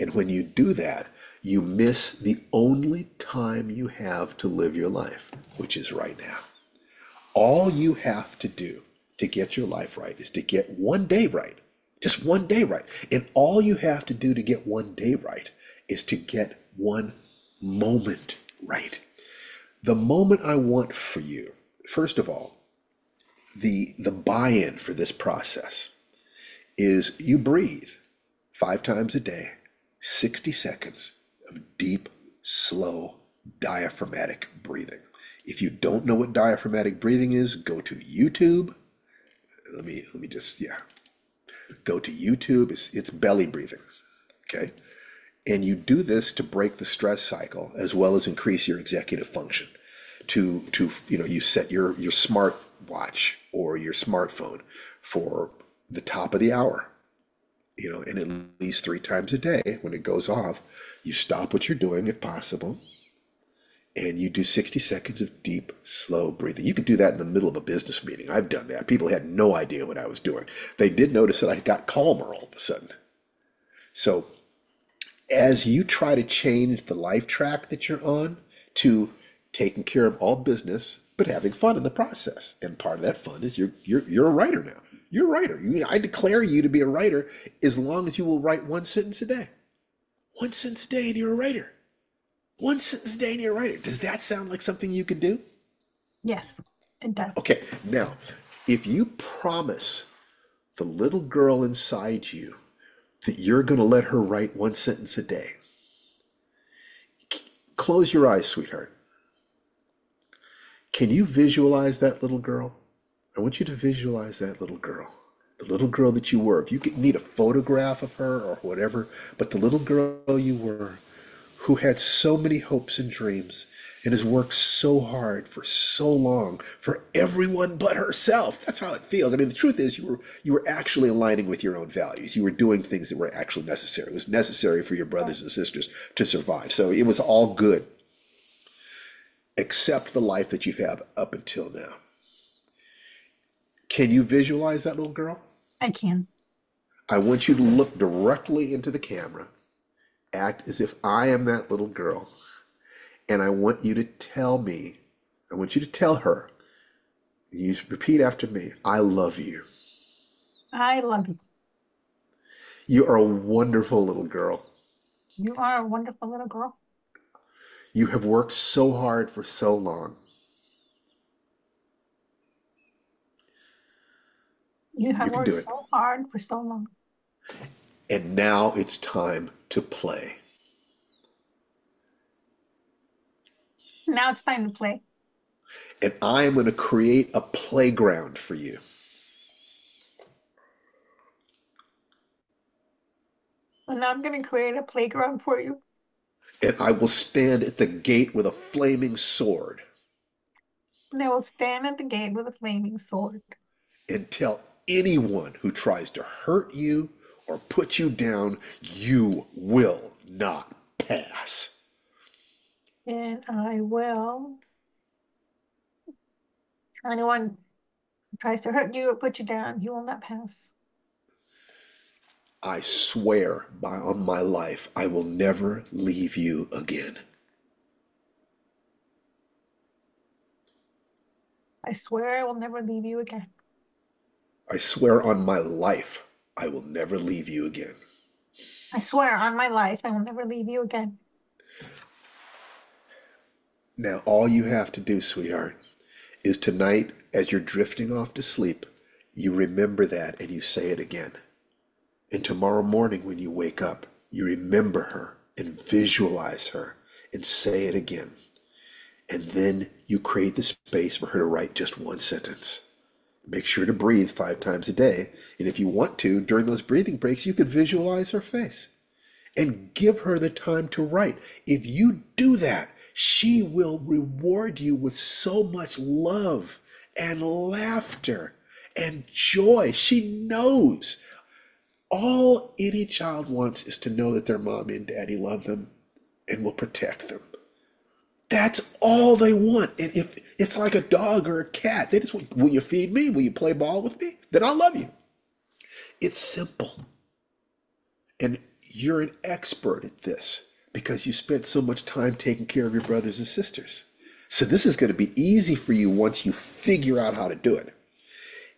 A: And when you do that, you miss the only time you have to live your life, which is right now. All you have to do to get your life right is to get 1 day right. Just 1 day right. And all you have to do to get 1 day right is to get 1 moment right. The moment I want for you, first of all, the buy-in for this process is you breathe 5 times a day, 60 seconds of deep, slow, diaphragmatic breathing. If you don't know what diaphragmatic breathing is, go to YouTube. Let me just, yeah. Go to YouTube. It's belly breathing. Okay. And you do this to break the stress cycle as well as increase your executive function. You set your smart watch or your smartphone for the top of the hour, and at least 3 times a day when it goes off, you stop what you're doing if possible, and you do 60 seconds of deep, slow breathing. You can do that in the middle of a business meeting. I've done that. People had no idea what I was doing. They did notice that I got calmer all of a sudden. So as you try to change the life track that you're on to taking care of all business, but having fun in the process. And part of that fun is you're a writer now. You're a writer. I declare you to be a writer as long as you will write 1 sentence a day. 1 sentence a day and you're a writer. 1 sentence a day and you're a writer. Does that sound like something you can do?
F: Yes, it does.
A: Okay, now, if you promise the little girl inside you that you're going to let her write 1 sentence a day, close your eyes, sweetheart. Can you visualize that little girl? I want you to visualize that little girl. The little girl that you were. If you need a photograph of her or whatever, but the little girl you were, who had so many hopes and dreams and has worked so hard for so long for everyone but herself. That's how it feels. I mean, the truth is you were actually aligning with your own values. You were doing things that were actually necessary. It was necessary for your brothers and sisters to survive. So it was all good. Except the life that you've had up until now. Can you visualize that little girl?
F: I can.
A: I want you to look directly into the camera, act as if I am that little girl, and I want you to tell her, you repeat after me, I love you.
F: I love you.
A: You are a wonderful little girl.
F: You are a wonderful little girl.
A: You have worked so hard for so long.
F: You have
A: can do
F: worked
A: it.
F: so hard for so long.
A: And now it's time to play.
F: Now it's time to play.
A: And I am going to create a playground for you.
F: And I'm going to create a playground for you.
A: And I will stand at the gate with a flaming sword
F: And I will stand at the gate with a flaming sword.
A: and tell anyone who tries to hurt you or put you down, you will not pass.
F: And I will. Anyone who tries to hurt you or put you down, you will not pass.
A: I swear on my life, I will never leave you again.
F: I swear I will never leave you again.
A: I swear on my life, I will never leave you again.
F: I swear on my life I will never leave you again.
A: Now, all you have to do, sweetheart, is tonight, as you're drifting off to sleep, you remember that and you say it again. And tomorrow morning when you wake up, you remember her and visualize her and say it again. And then you create the space for her to write just 1 sentence. Make sure to breathe 5 times a day. And if you want to, during those breathing breaks, you could visualize her face and give her the time to write. If you do that, she will reward you with so much love and laughter and joy. She knows. All any child wants is to know that their mommy and daddy love them and will protect them. That's all they want. And if it's like a dog or a cat, they just want, will you feed me? Will you play ball with me? Then I'll love you. It's simple. And you're an expert at this because you spent so much time taking care of your brothers and sisters. So this is going to be easy for you once you figure out how to do it.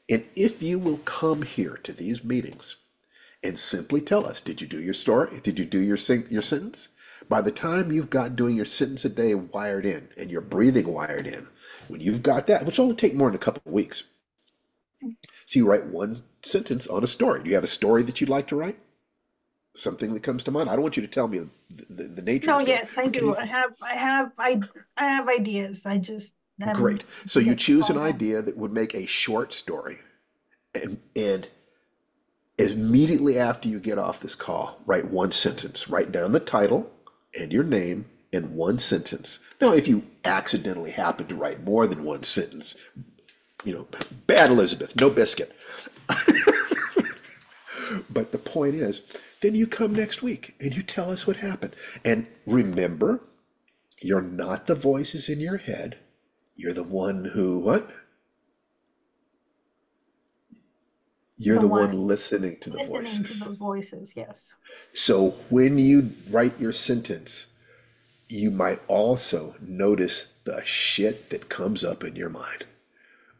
A: And if you will come here to these meetings and simply tell us, did you do your story? Did you do your sentence? By the time you've got doing your sentence a day wired in and your breathing wired in, when you've got that, which will only take more than a couple of weeks. So you write 1 sentence on a story. Do you have a story that you'd like to write? Something that comes to mind? I don't want you to tell me the nature
F: No,
A: of the story.
F: yes, I
A: But can
F: do.
A: you,
F: I have ideas. I just
A: great.
F: haven't
A: So you
F: get
A: choose an
F: all that.
A: idea that would make a short story, and immediately after you get off this call, write one sentence. Write down the title and your name in one sentence. Now, if you accidentally happen to write more than one sentence, bad Elizabeth, no biscuit. But the point is, then you come next week and you tell us what happened. And remember, you're not the voices in your head. You're the one who, what? You're
F: The
A: the
F: one
A: one listening to the
F: listening to
A: voices.
F: those voices, yes.
A: So when you write your sentence, you might also notice the shit that comes up in your mind.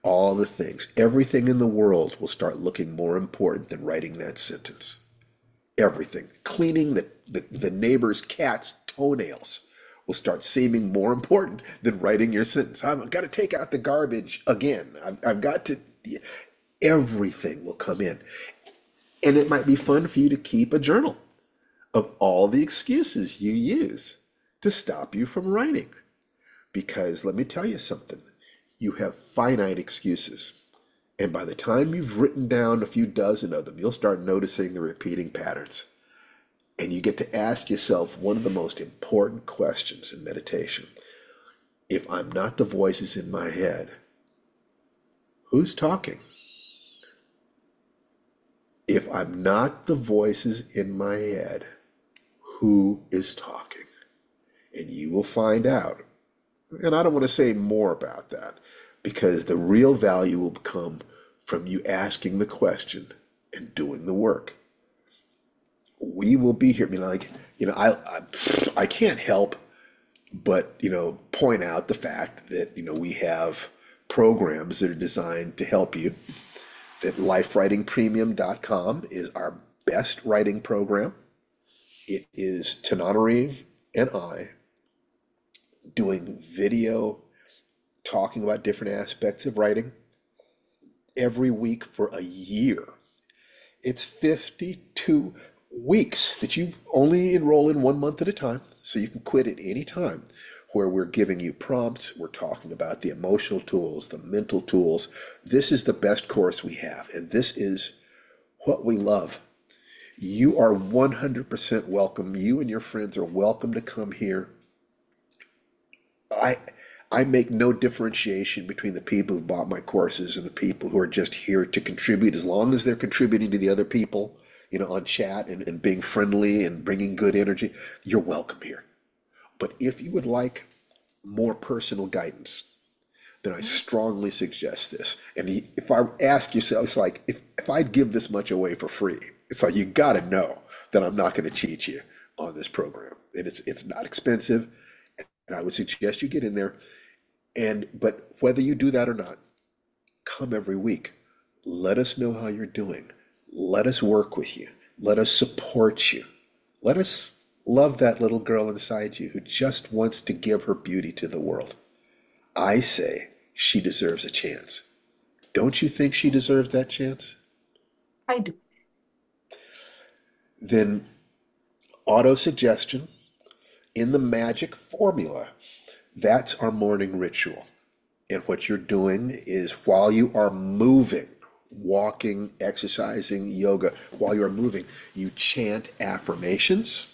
A: All the things, everything in the world will start looking more important than writing that sentence. Everything. Cleaning the neighbor's cat's toenails will start seeming more important than writing your sentence. I've got to take out the garbage again. I've got to, everything will come in. And it might be fun for you to keep a journal of all the excuses you use to stop you from writing. Because let me tell you something, you have finite excuses. And by the time you've written down a few dozen of them, you'll start noticing the repeating patterns. And you get to ask yourself one of the most important questions in meditation. If I'm not the voices in my head, who's talking? If I'm not the voices in my head, who is talking? And you will find out. And I don't want to say more about that, because the real value will come from you asking the question and doing the work. We will be here. I can't help but, point out the fact that, we have programs that are designed to help you. That lifewritingpremium.com is our best writing program. It is Tananarive and I doing video, talking about different aspects of writing every week for a year. It's 52 weeks that you only enroll in 1 month at a time, so you can quit at any time, where we're giving you prompts, we're talking about the emotional tools, the mental tools. This is the best course we have, and this is what we love. You are 100% welcome. You and your friends are welcome to come here. I make no differentiation between the people who bought my courses and the people who are just here to contribute, as long as they're contributing to the other people, on chat and being friendly and bringing good energy. You're welcome here. But if you would like more personal guidance, then I strongly suggest this. And if I ask yourself, it's like, if I'd give this much away for free, it's like, you got to know that I'm not going to cheat you on this program. And it's not expensive. And I would suggest you get in there. But whether you do that or not, come every week. Let us know how you're doing. Let us work with you. Let us support you. Let us love that little girl inside you who just wants to give her beauty to the world. I say she deserves a chance. Don't you think she deserves that chance?
F: I do.
A: Then auto-suggestion in the magic formula, that's our morning ritual. And what you're doing is, while you are moving, walking, exercising, yoga, while you're moving, you chant affirmations,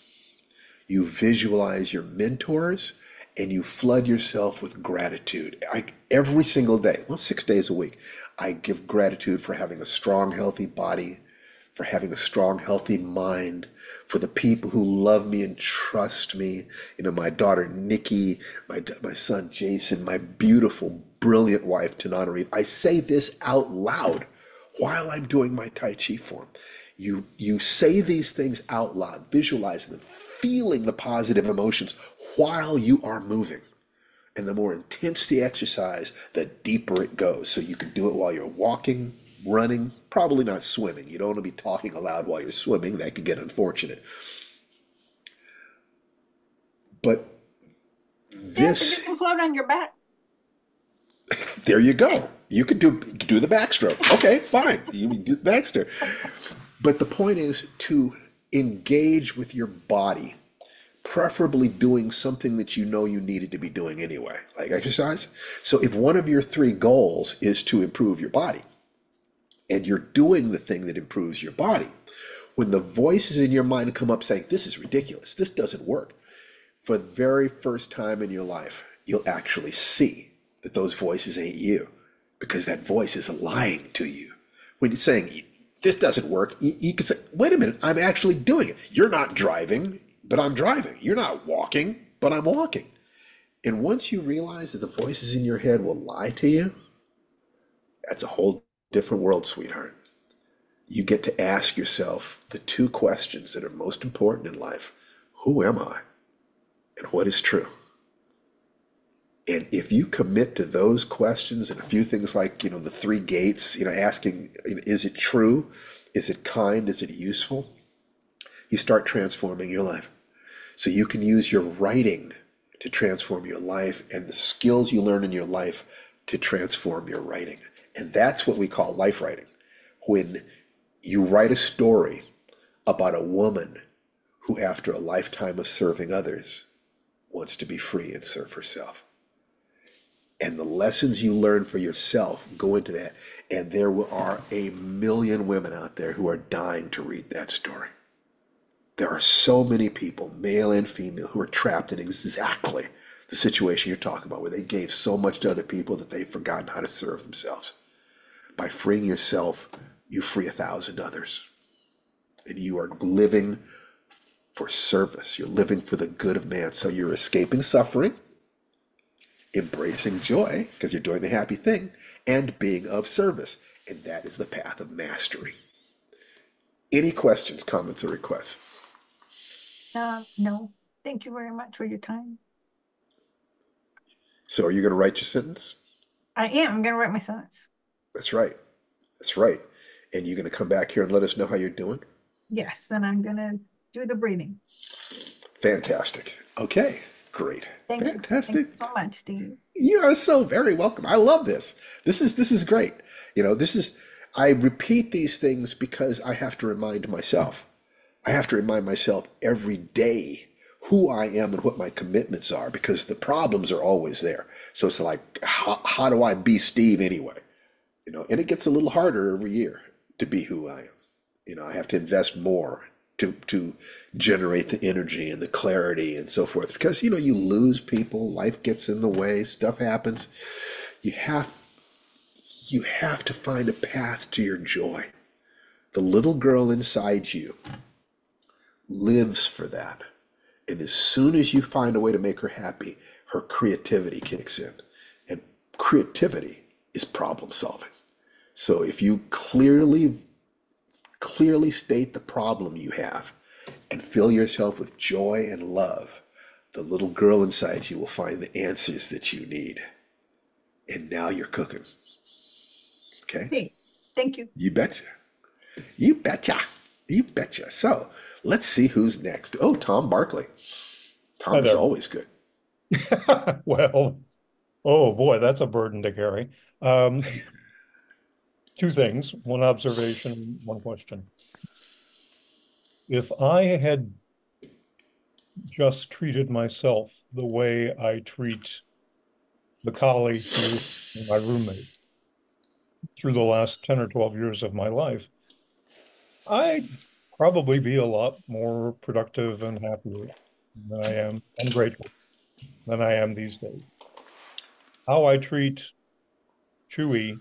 A: you visualize your mentors, and you flood yourself with gratitude. Every single day, 6 days a week, I give gratitude for having a strong, healthy body, for having a strong, healthy mind, for the people who love me and trust me. My daughter, Nikki, my son, Jason, my beautiful, brilliant wife, Tananarive. I say this out loud while I'm doing my Tai Chi form. You say these things out loud, visualizing them, feeling the positive emotions while you are moving. And the more intense the exercise, the deeper it goes. So you can do it while you're walking, running, probably not swimming. You don't want to be talking aloud while you're swimming. That could get unfortunate. But this...
F: You can float on your back.
A: There you go. You could do the backstroke. Okay, fine. You do the backstroke. But the point is to engage with your body, preferably doing something that you know you needed to be doing anyway, like exercise. So if one of your three goals is to improve your body, and you're doing the thing that improves your body, when the voices in your mind come up saying, this is ridiculous, this doesn't work, for the very first time in your life, you'll actually see that those voices ain't you, because that voice is lying to you. When you're saying, this doesn't work, you can say, wait a minute, I'm actually doing it. You're not driving, but I'm driving. You're not walking, but I'm walking. And once you realize that the voices in your head will lie to you, that's a whole different world, sweetheart. You get to ask yourself the two questions that are most important in life. Who am I? And what is true? And if you commit to those questions and a few things like, the three gates, asking, is it true? Is it kind? Is it useful? You start transforming your life. So you can use your writing to transform your life and the skills you learn in your life to transform your writing. And that's what we call life writing. When you write a story about a woman who, after a lifetime of serving others, wants to be free and serve herself. And the lessons you learn for yourself go into that. And there are a million women out there who are dying to read that story. There are so many people, male and female, who are trapped in exactly the situation you're talking about, where they gave so much to other people that they've forgotten how to serve themselves. By freeing yourself, you free 1,000 others. And you are living for service. You're living for the good of man. So you're escaping suffering, embracing joy, because you're doing the happy thing, and being of service. And that is the path of mastery. Any questions, comments, or requests?
F: No. Thank you very much for your time.
A: So are you going to write your sentence?
F: I am. I'm going to write my sentence.
A: That's right. That's right. And you're going to come back here and let us know how you're doing?
F: Yes, and I'm going to do the breathing.
A: Fantastic. Okay, great. Fantastic.
F: Thank you so much, Steve.
A: You are so very welcome. I love this. This is great. I repeat these things because I have to remind myself. I have to remind myself every day who I am and what my commitments are, because the problems are always there. So it's like, how do I be Steve anyway? And it gets a little harder every year to be who I am. I have to invest more to generate the energy and the clarity and so forth, because, you lose people, life gets in the way, stuff happens. You have to find a path to your joy. The little girl inside you lives for that. And as soon as you find a way to make her happy, her creativity kicks in. And creativity is problem solving. So if you clearly state the problem you have and fill yourself with joy and love, the little girl inside you will find the answers that you need. And now you're cooking. Okay?
F: Hey, thank you.
A: You betcha. You betcha. You betcha. So let's see who's next. Oh, Tom Barkley. Tom is always good.
G: Well, oh boy, that's a burden to carry. Two things, one observation, one question. If I had just treated myself the way I treat the colleague and my roommate through the last 10 or 12 years of my life, I'd probably be a lot more productive and happier than I am, and grateful than I am these days. How I treat Chewy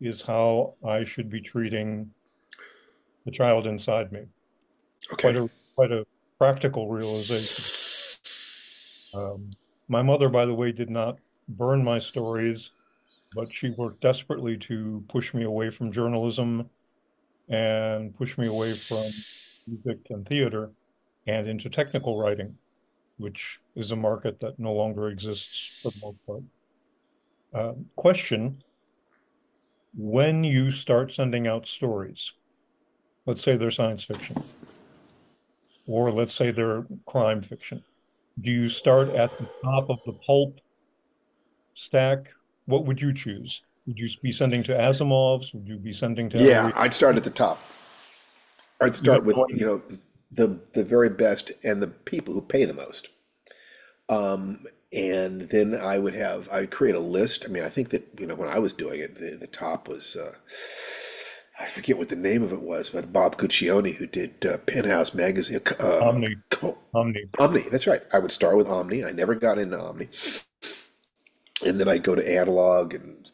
G: is how I should be treating the child inside me.
A: Okay.
G: Quite a practical realization. My mother, by the way, did not burn my stories, but she worked desperately to push me away from journalism and push me away from music and theater and into technical writing, which is a market that no longer exists for the most part. Question, when you start sending out stories, let's say they're science fiction, or let's say they're crime fiction, do you start at the top of the pulp stack? What would you choose? Would you be sending to Asimov's? Would you be sending to
A: Yeah, I'd start at the top. I'd
G: You
A: start
G: have
A: with,
G: one.
A: the very best and the people who pay the most. And then I'd create a list. I mean, I think that, when I was doing it, the top was, I forget what the name of it was, but Bob Guccione, who did Penthouse magazine,
G: Omni, Omni.
A: Omni. That's right. I would start with Omni. I never got into Omni, and then I'd go to Analog and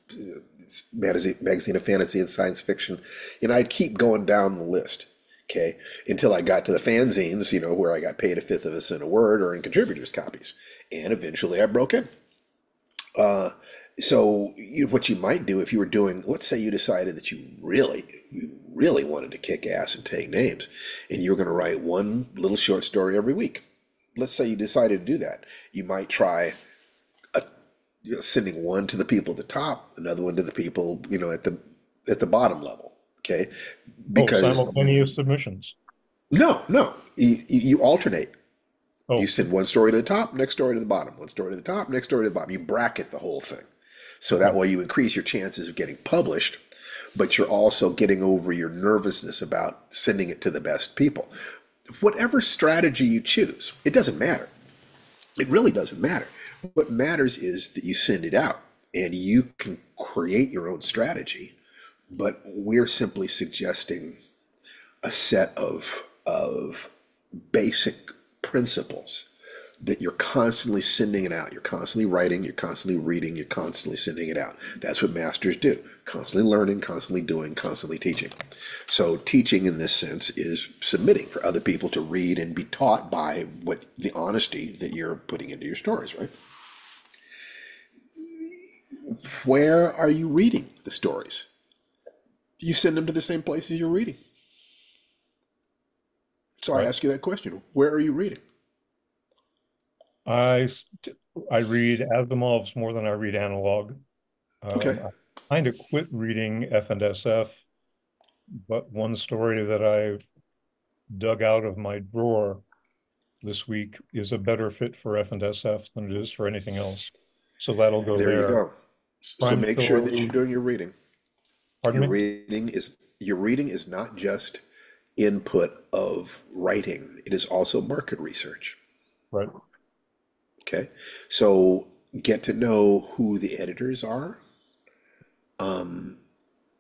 A: magazine of fantasy and science fiction, and I'd keep going down the list. Okay, until I got to the fanzines, where I got paid a fifth of a cent a word or in contributors copies, and eventually I broke in. So what you might do if you were doing, let's say you decided that you really wanted to kick ass and take names, and you were going to write one little short story every week. Let's say you decided to do that. You might try sending one to the people at the top, another one to the people, at the bottom level. Okay,
G: Oh,
A: because
G: simultaneous submissions.
A: no, you alternate.
G: Oh,
A: You send one story to the top, next story to the bottom, one story to the top, next story to the bottom. You bracket the whole thing. So that way you increase your chances of getting published, but you're also getting over your nervousness about sending it to the best people. Whatever strategy you choose, it doesn't matter. It really doesn't matter. What matters is that you send it out and you can create your own strategy, but we're simply suggesting a set of basic principles that you're constantly sending it out. You're constantly writing, you're constantly reading, you're constantly sending it out. That's what masters do. Constantly learning, constantly doing, constantly teaching. So teaching in this sense is submitting for other people to read and be taught by the honesty that you're putting into your stories, right? Where are you reading the stories? You send them to the same places you're reading. So I
G: right.
A: ask you that question. Where are you reading?
G: I read Asimov's more than I read Analog.
A: Okay.
G: I kind of quit reading F&SF, but one story that I dug out of my drawer this week is a better fit for F&SF than it is for anything else. So that'll go
A: There you
G: there.
A: go. So
G: Crime
A: make sure that you're
G: story.
A: doing your reading.
G: Pardon
A: Your
G: me?
A: reading is not just input of writing. It is also market research.
G: Right.
A: Okay. So get to know who the editors are.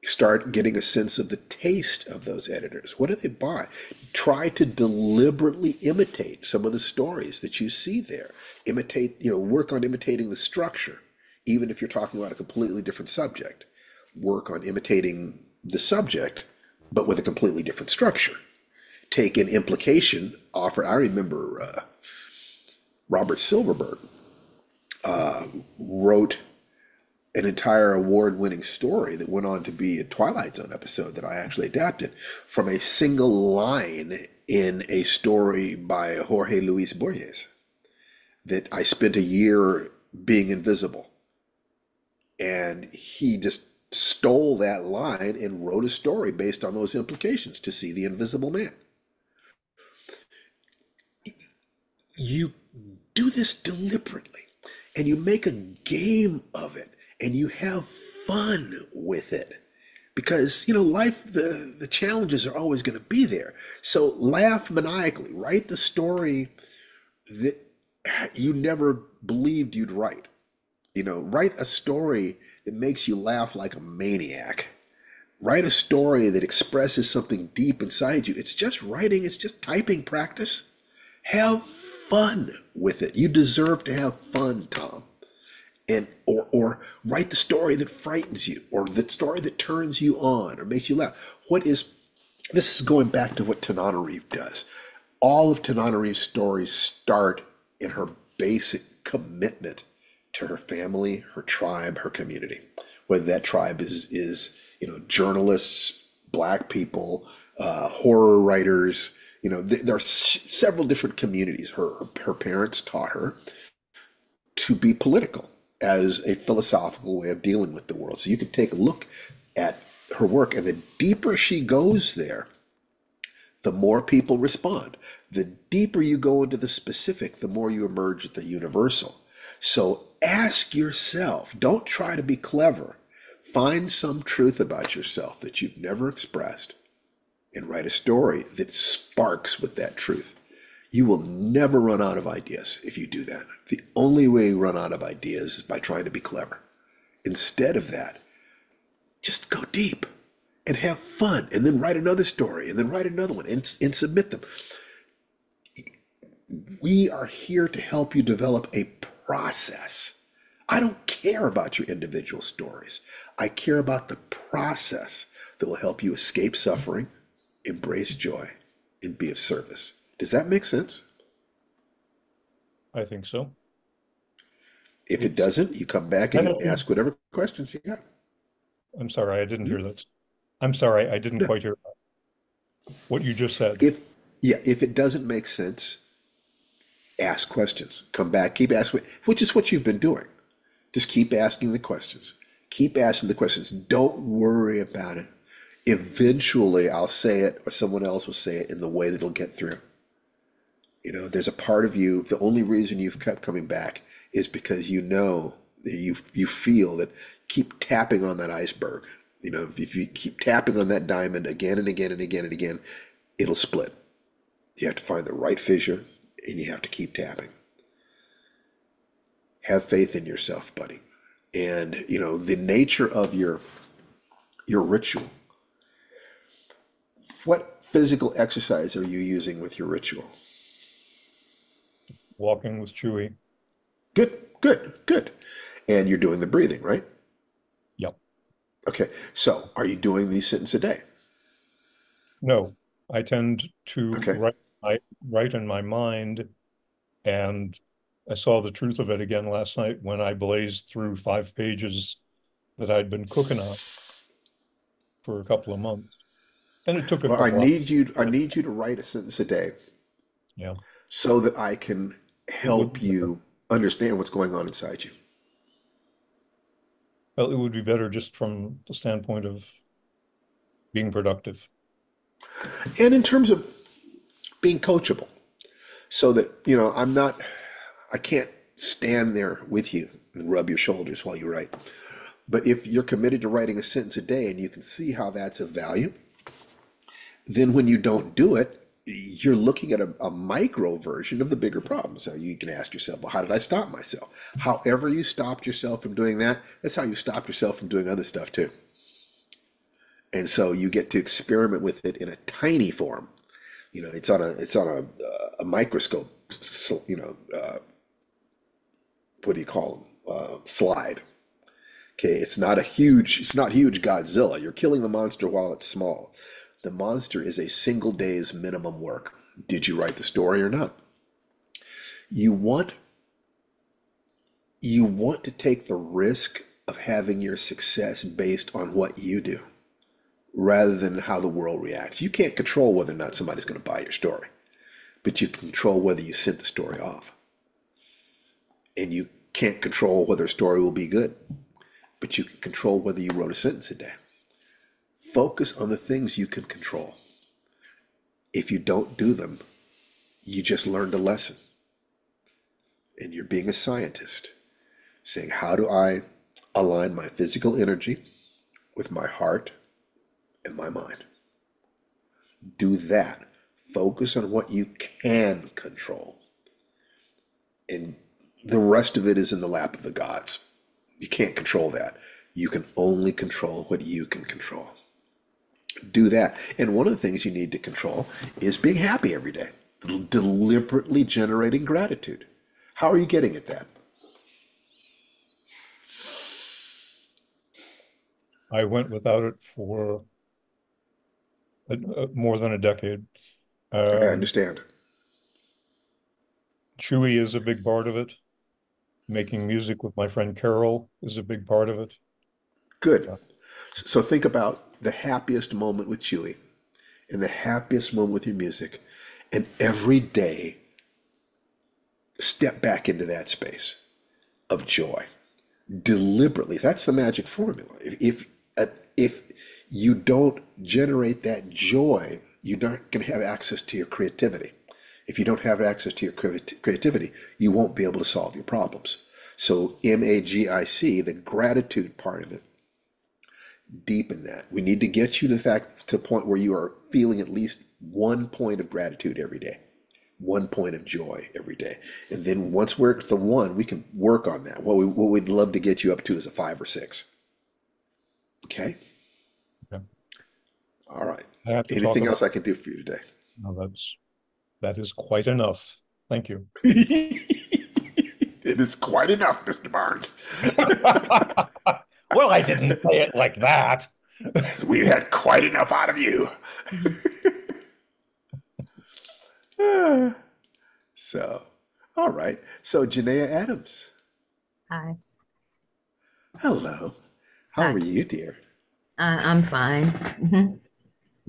A: Start getting a sense of the taste of those editors. What do they buy? Try to deliberately imitate some of the stories that you see there. Work on imitating the structure, even if you're talking about a completely different subject. Work on imitating the subject, but with a completely different structure. Take an implication offered. I remember Robert Silverberg wrote an entire award-winning story that went on to be a Twilight Zone episode that I actually adapted from a single line in a story by Jorge Luis Borges that I spent a year being invisible. And he just stole that line and wrote a story based on those implications to see the Invisible Man. You do this deliberately and you make a game of it and you have fun with it because life, the challenges are always going to be there. So laugh maniacally, write the story that you never believed you'd write. Write a story that makes you laugh like a maniac. Write a story that expresses something deep inside you. It's just writing, it's just typing practice. Have fun with it. You deserve to have fun, Tom. And or write the story that frightens you, or the story that turns you on or makes you laugh. This is going back to what Tananarive does. All of Tananarive's stories start in her basic commitment to her family, her tribe, her community. Whether that tribe is journalists, black people, horror writers. There are several different communities. Her parents taught her to be political as a philosophical way of dealing with the world. So you could take a look at her work, and the deeper she goes there, the more people respond. The deeper you go into the specific, the more you emerge at the universal. So ask yourself, don't try to be clever. Find some truth about yourself that you've never expressed and write a story that sparks with that truth. You will never run out of ideas if you do that. The only way you run out of ideas is by trying to be clever. Instead of that, just go deep and have fun, and then write another story, and then write another one, and submit them. We are here to help you develop a process. I don't care about your individual stories. I care about the process that will help you escape suffering, embrace joy, and be of service. Does that make sense?
G: I think so.
A: If it doesn't, you come back and you ask whatever questions you got.
G: I'm sorry, I didn't hear that. I'm sorry, I didn't quite hear what you just said.
A: If it doesn't make sense, ask questions. Come back, keep asking, which is what you've been doing. Just keep asking the questions. Keep asking the questions. Don't worry about it. Eventually, I'll say it, or someone else will say it in the way that it'll get through. You know, there's a part of you, the only reason you've kept coming back is because you know, you feel that keep tapping on that iceberg. You know, if you keep tapping on that diamond again and again and again and again, it'll split. You have to find the right fissure, and you have to keep tapping. Have faith in yourself, buddy. And, you know, the nature of your ritual. What physical exercise are you using with your ritual?
G: Walking with Chewy.
A: Good. And you're doing the breathing, right?
G: Yep.
A: Okay. So are you doing these sentences a day?
G: No, I tend to
A: Okay.
G: write in my mind, and I saw the truth of it again last night when I blazed through 5 pages that I'd been cooking on for a couple of months. And it took a
A: Well, I
G: couple
A: need you to write a sentence a day
G: Yeah.
A: so that I can help you understand what's going on inside you.
G: Well, it would be better just from the standpoint of being productive.
A: And in terms of being coachable, so that, you know, I can't stand there with you and rub your shoulders while you write. But if you're committed to writing a sentence a day and you can see how that's of value, then when you don't do it, you're looking at a micro version of the bigger problem. So you can ask yourself, well, how did I stop myself? However you stopped yourself from doing that, that's how you stopped yourself from doing other stuff too. And so you get to experiment with it in a tiny form. You know, it's on a microscope, you know, what do you call them? Slide. Okay, it's not huge Godzilla. You're killing the monster while it's small. The monster is a single day's minimum work. Did you write the story or not? You want to take the risk of having your success based on what you do, rather than how the world reacts. You can't control whether or not somebody's going to buy your story, but you can control whether you sent the story off. And you can't control whether a story will be good, but you can control whether you wrote a sentence a day. Focus on the things you can control. If you don't do them, you just learned a lesson. And you're being a scientist, saying, how do I align my physical energy with my heart and my mind? Do that. Focus on what you can control. And the rest of it is in the lap of the gods. You can't control that. You can only control what you can control. Do that. And one of the things you need to control is being happy every day, deliberately generating gratitude. How are you getting at that?
G: I went without it for more than a decade.
A: I understand.
G: Chewy is a big part of it. Making music with my friend Carol is a big part of it.
A: Good. So think about the happiest moment with Chewy and the happiest moment with your music, and every day step back into that space of joy deliberately. That's the magic formula. If you don't generate that joy, you're not going to have access to your creativity. If you don't have access to your creativity, you won't be able to solve your problems. So MAGIC, the gratitude part of it, Deepen that. We need to get you to the point where you are feeling at least 1 point of gratitude every day, 1 point of joy every day. And then once we're at the 1, we can work on that. What we'd love to get you up to is a 5 or 6. Okay?
G: Okay.
A: All right.
G: I have to talk
A: Anything
G: about,
A: else I can do for you today?
G: no, that is quite enough. Thank you.
A: It is quite enough, Mr. Barnes.
G: Well, I didn't say it like that.
A: We've had quite enough out of you. So, all right. So, Janaea Adams.
H: Hi.
A: Hello. How
H: Hi.
A: are you, dear?
H: I'm fine.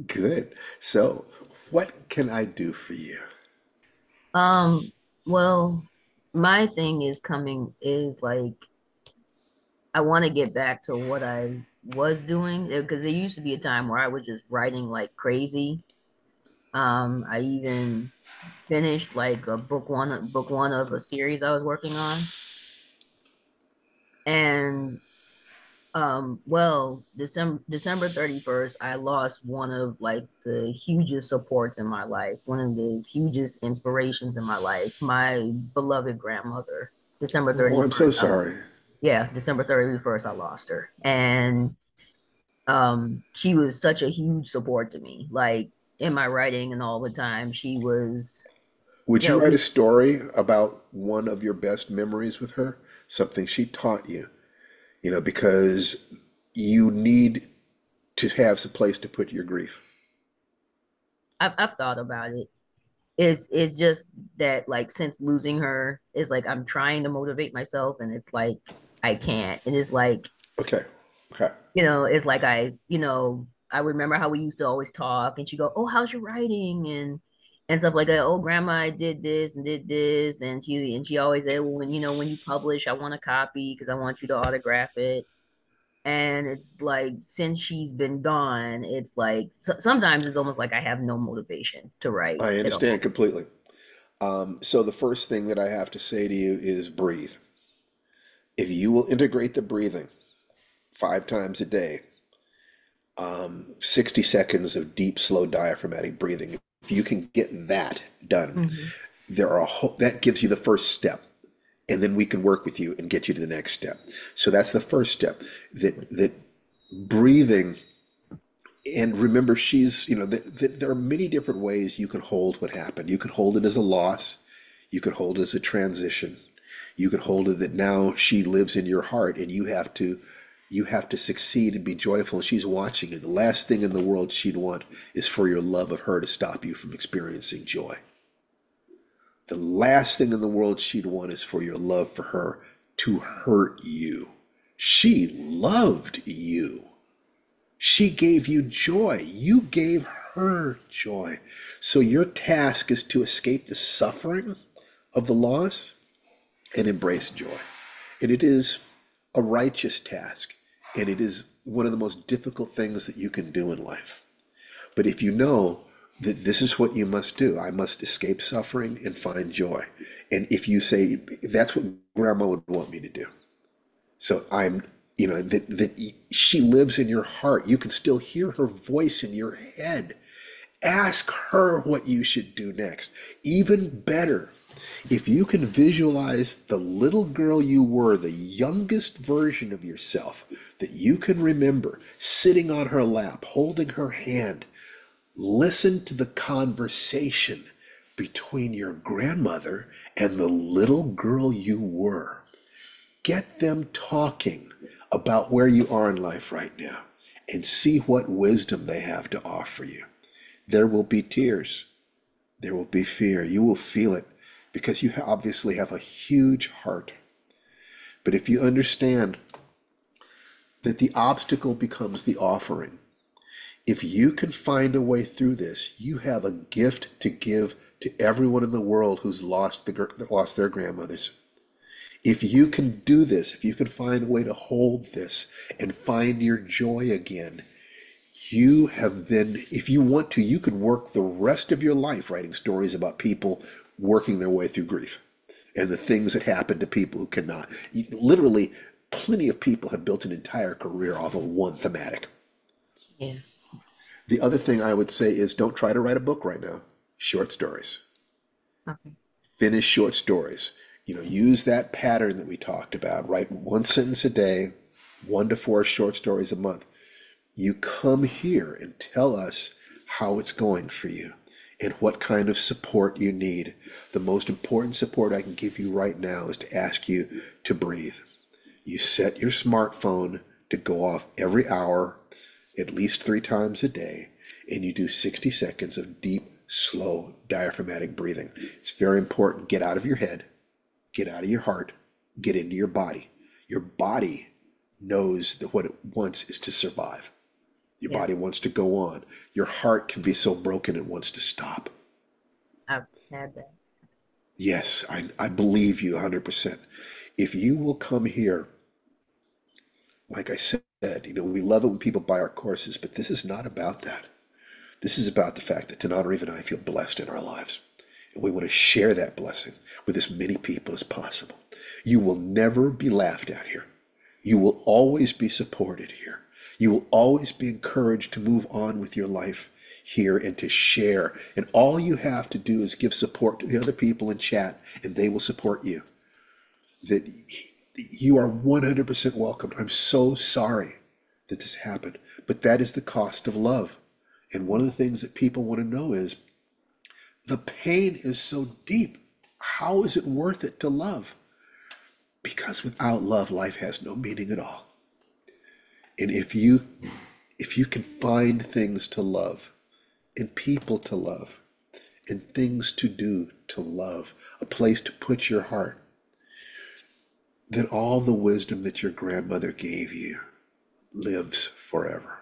A: Good. So, what can I do for you?
H: Well, my thing is like I want to get back to what I was doing because there used to be a time where I was just writing like crazy. I even finished like a book one of a series I was working on. And well, December 31st, I lost one of like the hugest supports in my life, one of the hugest inspirations in my life, my beloved grandmother. December
A: Oh, I'm so
H: 31st.
A: sorry.
H: Yeah, December 31st, I lost her. And she was such a huge support to me. Like in my writing and all the time, she was,
A: Would
H: you
A: you
H: know,
A: write a story about one of your best memories with her? Something she taught you, because you need to have some place to put your grief.
H: I've thought about it. It's just that like since losing her, it's like I'm trying to motivate myself and it's like I can't. And it's like,
A: Okay. Okay.
H: it's like I remember how we used to always talk and she go, "Oh, how's your writing?" and stuff like that. "Oh, grandma, I did this and did this." And she always said, "Well, when you publish, I want a copy because I want you to autograph it." And it's like since she's been gone, it's like sometimes it's almost like I have no motivation to write
A: I
H: at all.
A: understand completely. So the first thing that I have to say to you is breathe. If you will integrate the breathing 5 times a day, 60 seconds of deep, slow diaphragmatic breathing, if you can get that done,
H: Mhm.
A: that gives you the first step. And then we can work with you and get you to the next step. So that's the first step. That breathing, and remember, there are many different ways you can hold what happened. You can hold it as a loss. You can hold it as a transition. You can hold it that now she lives in your heart, and you have to succeed and be joyful. And she's watching you. The last thing in the world she'd want is for your love of her to stop you from experiencing joy. The last thing in the world she'd want is for your love for her to hurt you. She loved you. She gave you joy. You gave her joy. So your task is to escape the suffering of the loss and embrace joy. And it is a righteous task. And it is one of the most difficult things that you can do in life. But if you know that this is what you must do, I must escape suffering and find joy. And if you say, that's what grandma would want me to do. So that she lives in your heart. You can still hear her voice in your head. Ask her what you should do next. Even better, if you can visualize the little girl you were, the youngest version of yourself that you can remember, sitting on her lap, holding her hand, listen to the conversation between your grandmother and the little girl you were. Get them talking about where you are in life right now and see what wisdom they have to offer you. There will be tears. There will be fear. You will feel it because you obviously have a huge heart. But if you understand that the obstacle becomes the offering, if you can find a way through this, you have a gift to give to everyone in the world who's lost their grandmothers. If you can do this, if you can find a way to hold this and find your joy again, you have then, if you want to, you could work the rest of your life writing stories about people working their way through grief and the things that happen to people who cannot. Literally, plenty of people have built an entire career off of one thematic.
H: Yeah.
A: The other thing I would say is don't try to write a book right now. Short stories.
H: Okay.
A: Finish short stories. Use that pattern that we talked about. Write one sentence a day, 1 to 4 short stories a month. You come here and tell us how it's going for you and what kind of support you need. The most important support I can give you right now is to ask you to breathe. You set your smartphone to go off every hour, at least 3 times a day, and you do 60 seconds of deep, slow, diaphragmatic breathing. It's very important. Get out of your head, get out of your heart, get into your body. Your body knows that what it wants is to survive. Your body wants to go on. Your heart can be so broken it wants to stop.
H: I've had that.
A: Yes, I believe you 100%. If you will come here, like I said, we love it when people buy our courses, but this is not about that. This is about the fact that Tananarive and I feel blessed in our lives. And we want to share that blessing with as many people as possible. You will never be laughed at here. You will always be supported here. You will always be encouraged to move on with your life here and to share. And all you have to do is give support to the other people in chat, and they will support you. That you are 100% welcomed. I'm so sorry that this happened, but that is the cost of love. And one of the things that people want to know is, the pain is so deep. How is it worth it to love? Because without love, life has no meaning at all. And if you can find things to love, and people to love, and things to do to love, a place to put your heart, then all the wisdom that your grandmother gave you lives forever.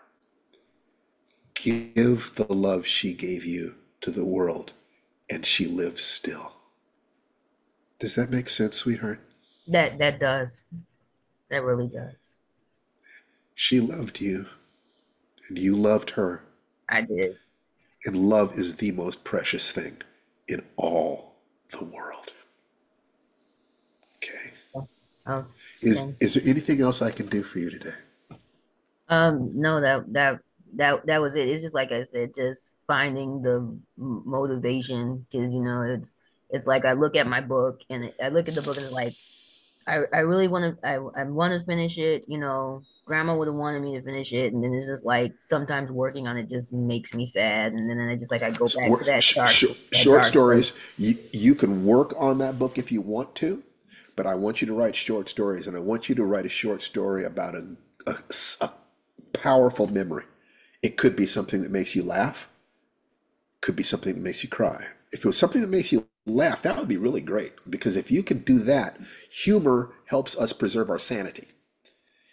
A: Give the love she gave you to the world, and she lives still. Does that make sense, sweetheart?
H: That does. That really does.
A: She loved you, and you loved her.
H: I did.
A: And love is the most precious thing in all the world. Okay.
H: Oh,
A: Is there anything else I can do for you today?
H: no, that was it. It's just like I said, just finding the motivation, because it's like I look at my book and I look at the book and it's like I really want to I want to finish it. Grandma would have wanted me to finish it, and then it's just like sometimes working on it just makes me sad, and then I just like I go back to that
A: Short
H: dark
A: stories.
H: place.
A: You can work on that book if you want to, but I want you to write short stories, and I want you to write a short story about a powerful memory. It could be something that makes you laugh, could be something that makes you cry. If it was something that makes you laugh, that would be really great, because if you can do that, humor helps us preserve our sanity.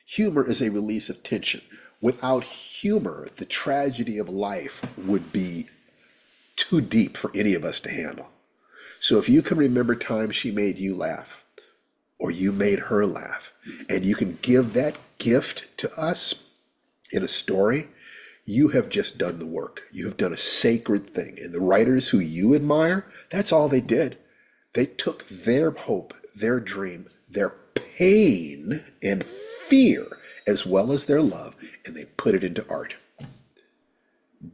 A: Humor is a release of tension. Without humor, the tragedy of life would be too deep for any of us to handle. So if you can remember times she made you laugh, or you made her laugh, and you can give that gift to us in a story, you have just done the work. You have done a sacred thing. And the writers who you admire, that's all they did. They took their hope, their dream, their pain and fear, as well as their love, and they put it into art.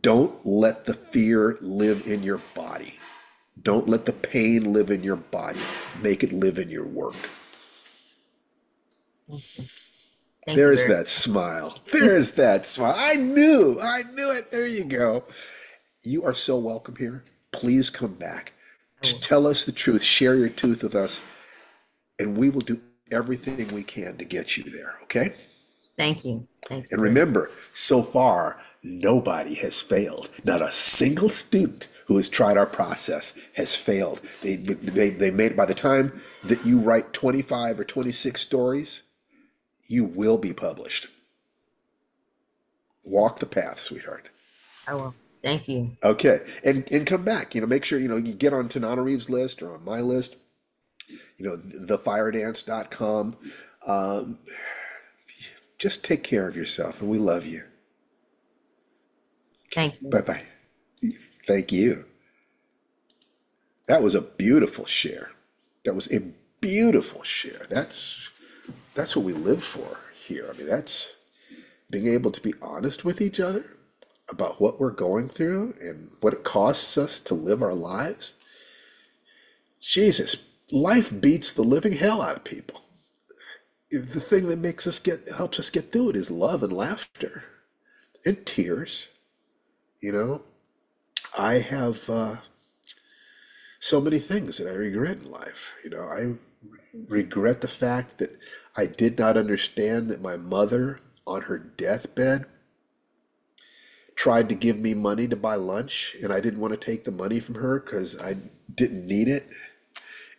A: Don't let the fear live in your body. Don't let the pain live in your body. Make it live in your work. There's that smile. There's that smile. I knew it. There you go. You are so welcome here. Please come back. Just tell us the truth. Share your truth with us, and we will do everything we can to get you there. Okay?
H: Thank you. Thank you.
A: And remember, so far, nobody has failed. Not a single student who has tried our process has failed. They made, by the time that you write 25 or 26 stories, you will be published. Walk the path, sweetheart.
H: I will. Thank you.
A: Okay. And come back. Make sure, you get on Tananarive's list or on my list, thefiredance.com. Just take care of yourself, and we love you.
H: Thank you.
A: Bye-bye. Thank you. That was a beautiful share. That was a beautiful share. That's that's what we live for here. I mean, that's being able to be honest with each other about what we're going through and what it costs us to live our lives. Jesus, life beats the living hell out of people. The thing that helps us get through it is love and laughter and tears. You know, I have so many things that I regret in life. You know, I regret the fact that I did not understand that my mother, on her deathbed, tried to give me money to buy lunch, and I didn't want to take the money from her because I didn't need it.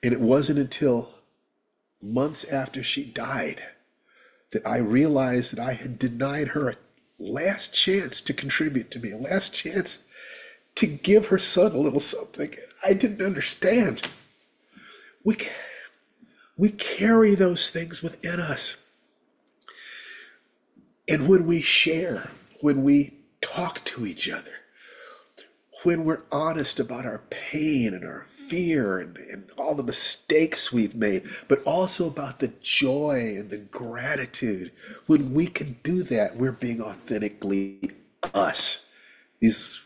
A: And it wasn't until months after she died that I realized that I had denied her a last chance to contribute to me, a last chance to give her son a little something. I didn't understand. We carry those things within us. And when we share, when we talk to each other, when we're honest about our pain and our fear and all the mistakes we've made, but also about the joy and the gratitude, when we can do that, we're being authentically us. These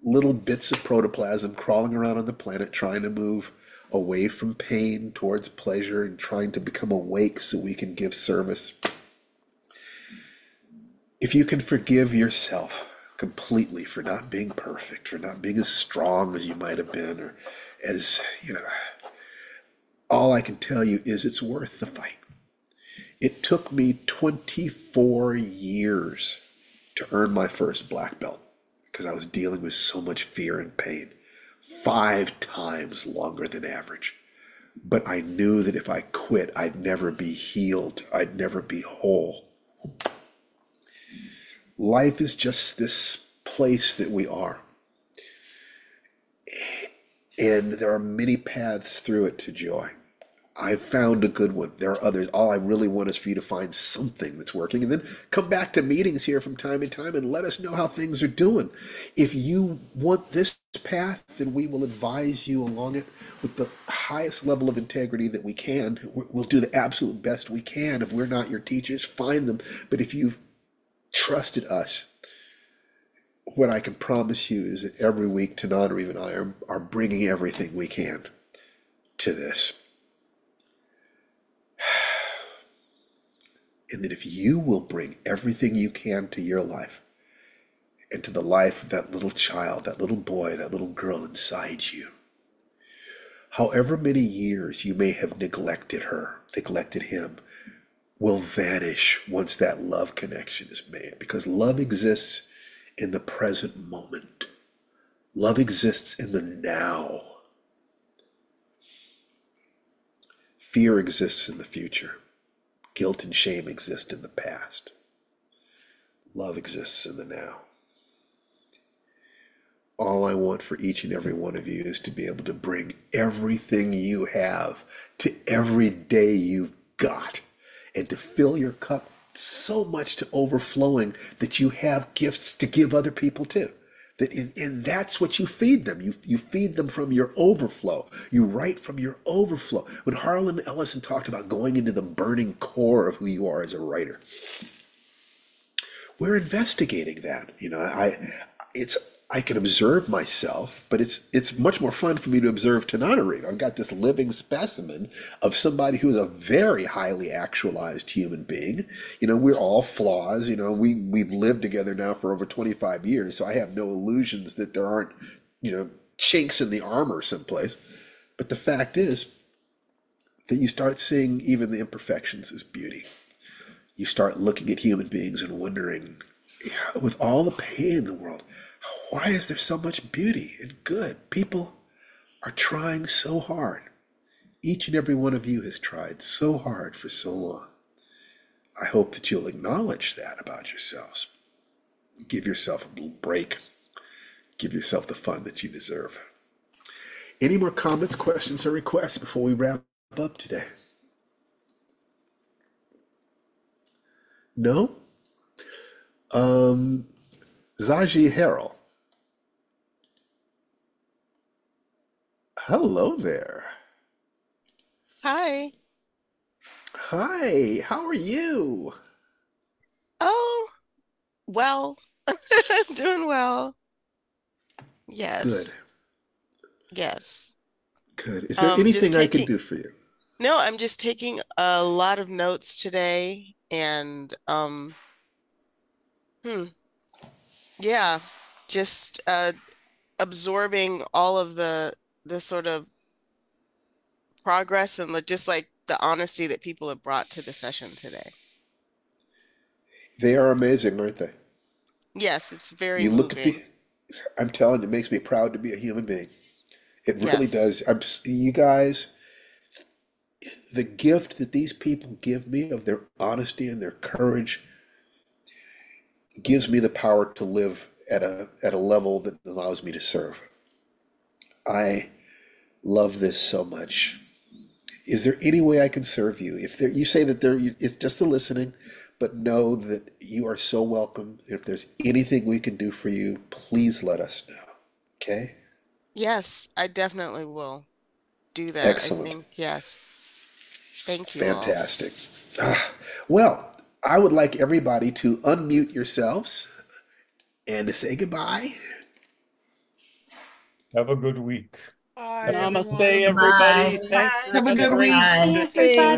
A: little bits of protoplasm crawling around on the planet, trying to move away from pain towards pleasure and trying to become awake so we can give service. If you can forgive yourself completely for not being perfect, for not being as strong as you might have been, or as, all I can tell you is it's worth the fight. It took me 24 years to earn my first black belt because I was dealing with so much fear and pain, 5 times longer than average. But I knew that if I quit, I'd never be healed. I'd never be whole. Life is just this place that we are. And there are many paths through it to joy. I've found a good one. There are others. All I really want is for you to find something that's working and then come back to meetings here from time to time and let us know how things are doing. If you want this path, then we will advise you along it with the highest level of integrity that we can. We'll do the absolute best we can. If we're not your teachers, find them. But if you've trusted us, what I can promise you is that every week Tananarive and I are bringing everything we can to this. And that if you will bring everything you can to your life and to the life of that little child, that little boy, that little girl inside you, however many years you may have neglected her, neglected him, will vanish once that love connection is made, because love exists in the present moment. Love exists in the now. Fear exists in the future. Guilt and shame exist in the past. Love exists in the now. All I want for each and every one of you is to be able to bring everything you have to every day you've got, and to fill your cup so much to overflowing that you have gifts to give other people too. And that's what you feed them. You feed them from your overflow. You write from your overflow. When Harlan Ellison talked about going into the burning core of who you are as a writer, we're investigating that. I can observe myself, but it's much more fun for me to observe Tananarive. I've got this living specimen of somebody who is a very highly actualized human being. We're all flaws. We've lived together now for over 25 years, so I have no illusions that there aren't, chinks in the armor someplace. But the fact is that you start seeing even the imperfections as beauty. You start looking at human beings and wondering, with all the pain in the world, why is there so much beauty and good? People are trying so hard. Each and every one of you has tried so hard for so long. I hope that you'll acknowledge that about yourselves. Give yourself a little break. Give yourself the fun that you deserve. Any more comments, questions, or requests before we wrap up today? No? Zaji Harrell. Hello there.
I: Hi.
A: Hi, how are you?
I: Oh, well, doing well.
A: Good,
I: Yes, yes.
A: good. Is there
I: Just
A: anything I can
I: taking,
A: do for you?
I: no, I'm just taking a lot of notes today and hmm, yeah, just absorbing all of the sort of progress and just like the honesty that people have brought to the session today.
A: They are amazing, aren't they?
I: Yes, it's very
A: You look at
I: moving.
A: the, I'm telling you, it makes me proud to be a human being. It really
I: Yes.
A: does. You guys, the gift that these people give me of their honesty and their courage gives me the power to live at a level that allows me to serve. I love this so much. Is there any way I can serve you? If there, you say that there, it's just the listening, but know that you are so welcome. If there's anything we can do for you, please let us know. Okay?
I: Yes, I definitely will do that. I
A: Excellent.
I: think, yes. Thank you all.
A: Fantastic. Well, I would like everybody to unmute yourselves and to say goodbye.
G: Have a good week.
E: Bye,
C: Namaste,
E: everyone.
H: Bye.
C: everybody. Thanks for
E: Have a
C: this
E: good
C: great
E: week.
H: Bye.
F: Bye,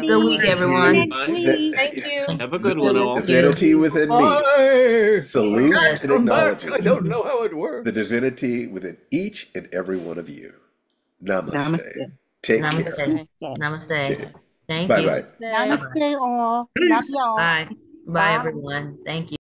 H: Good week,
F: everybody.
A: Thank
F: See you
H: everyone.
A: you.
F: next week.
B: Thank you.
J: Have a good one,
A: The
J: all.
H: Thank you.
A: divinity within me
C: Bye.
A: salutes and
C: Come back. I
A: acknowledges
C: don't know how it
A: the
C: works.
A: divinity within each and every one of you. Namaste.
E: Namaste.
A: Take care.
H: Namaste.
I: Namaste.
H: Namaste. Thank
A: Bye
H: you.
A: bye.
H: Bye-bye.
F: Namaste all. Love y'all.
H: Bye. Bye,
F: Bye.
H: everyone. Thank you.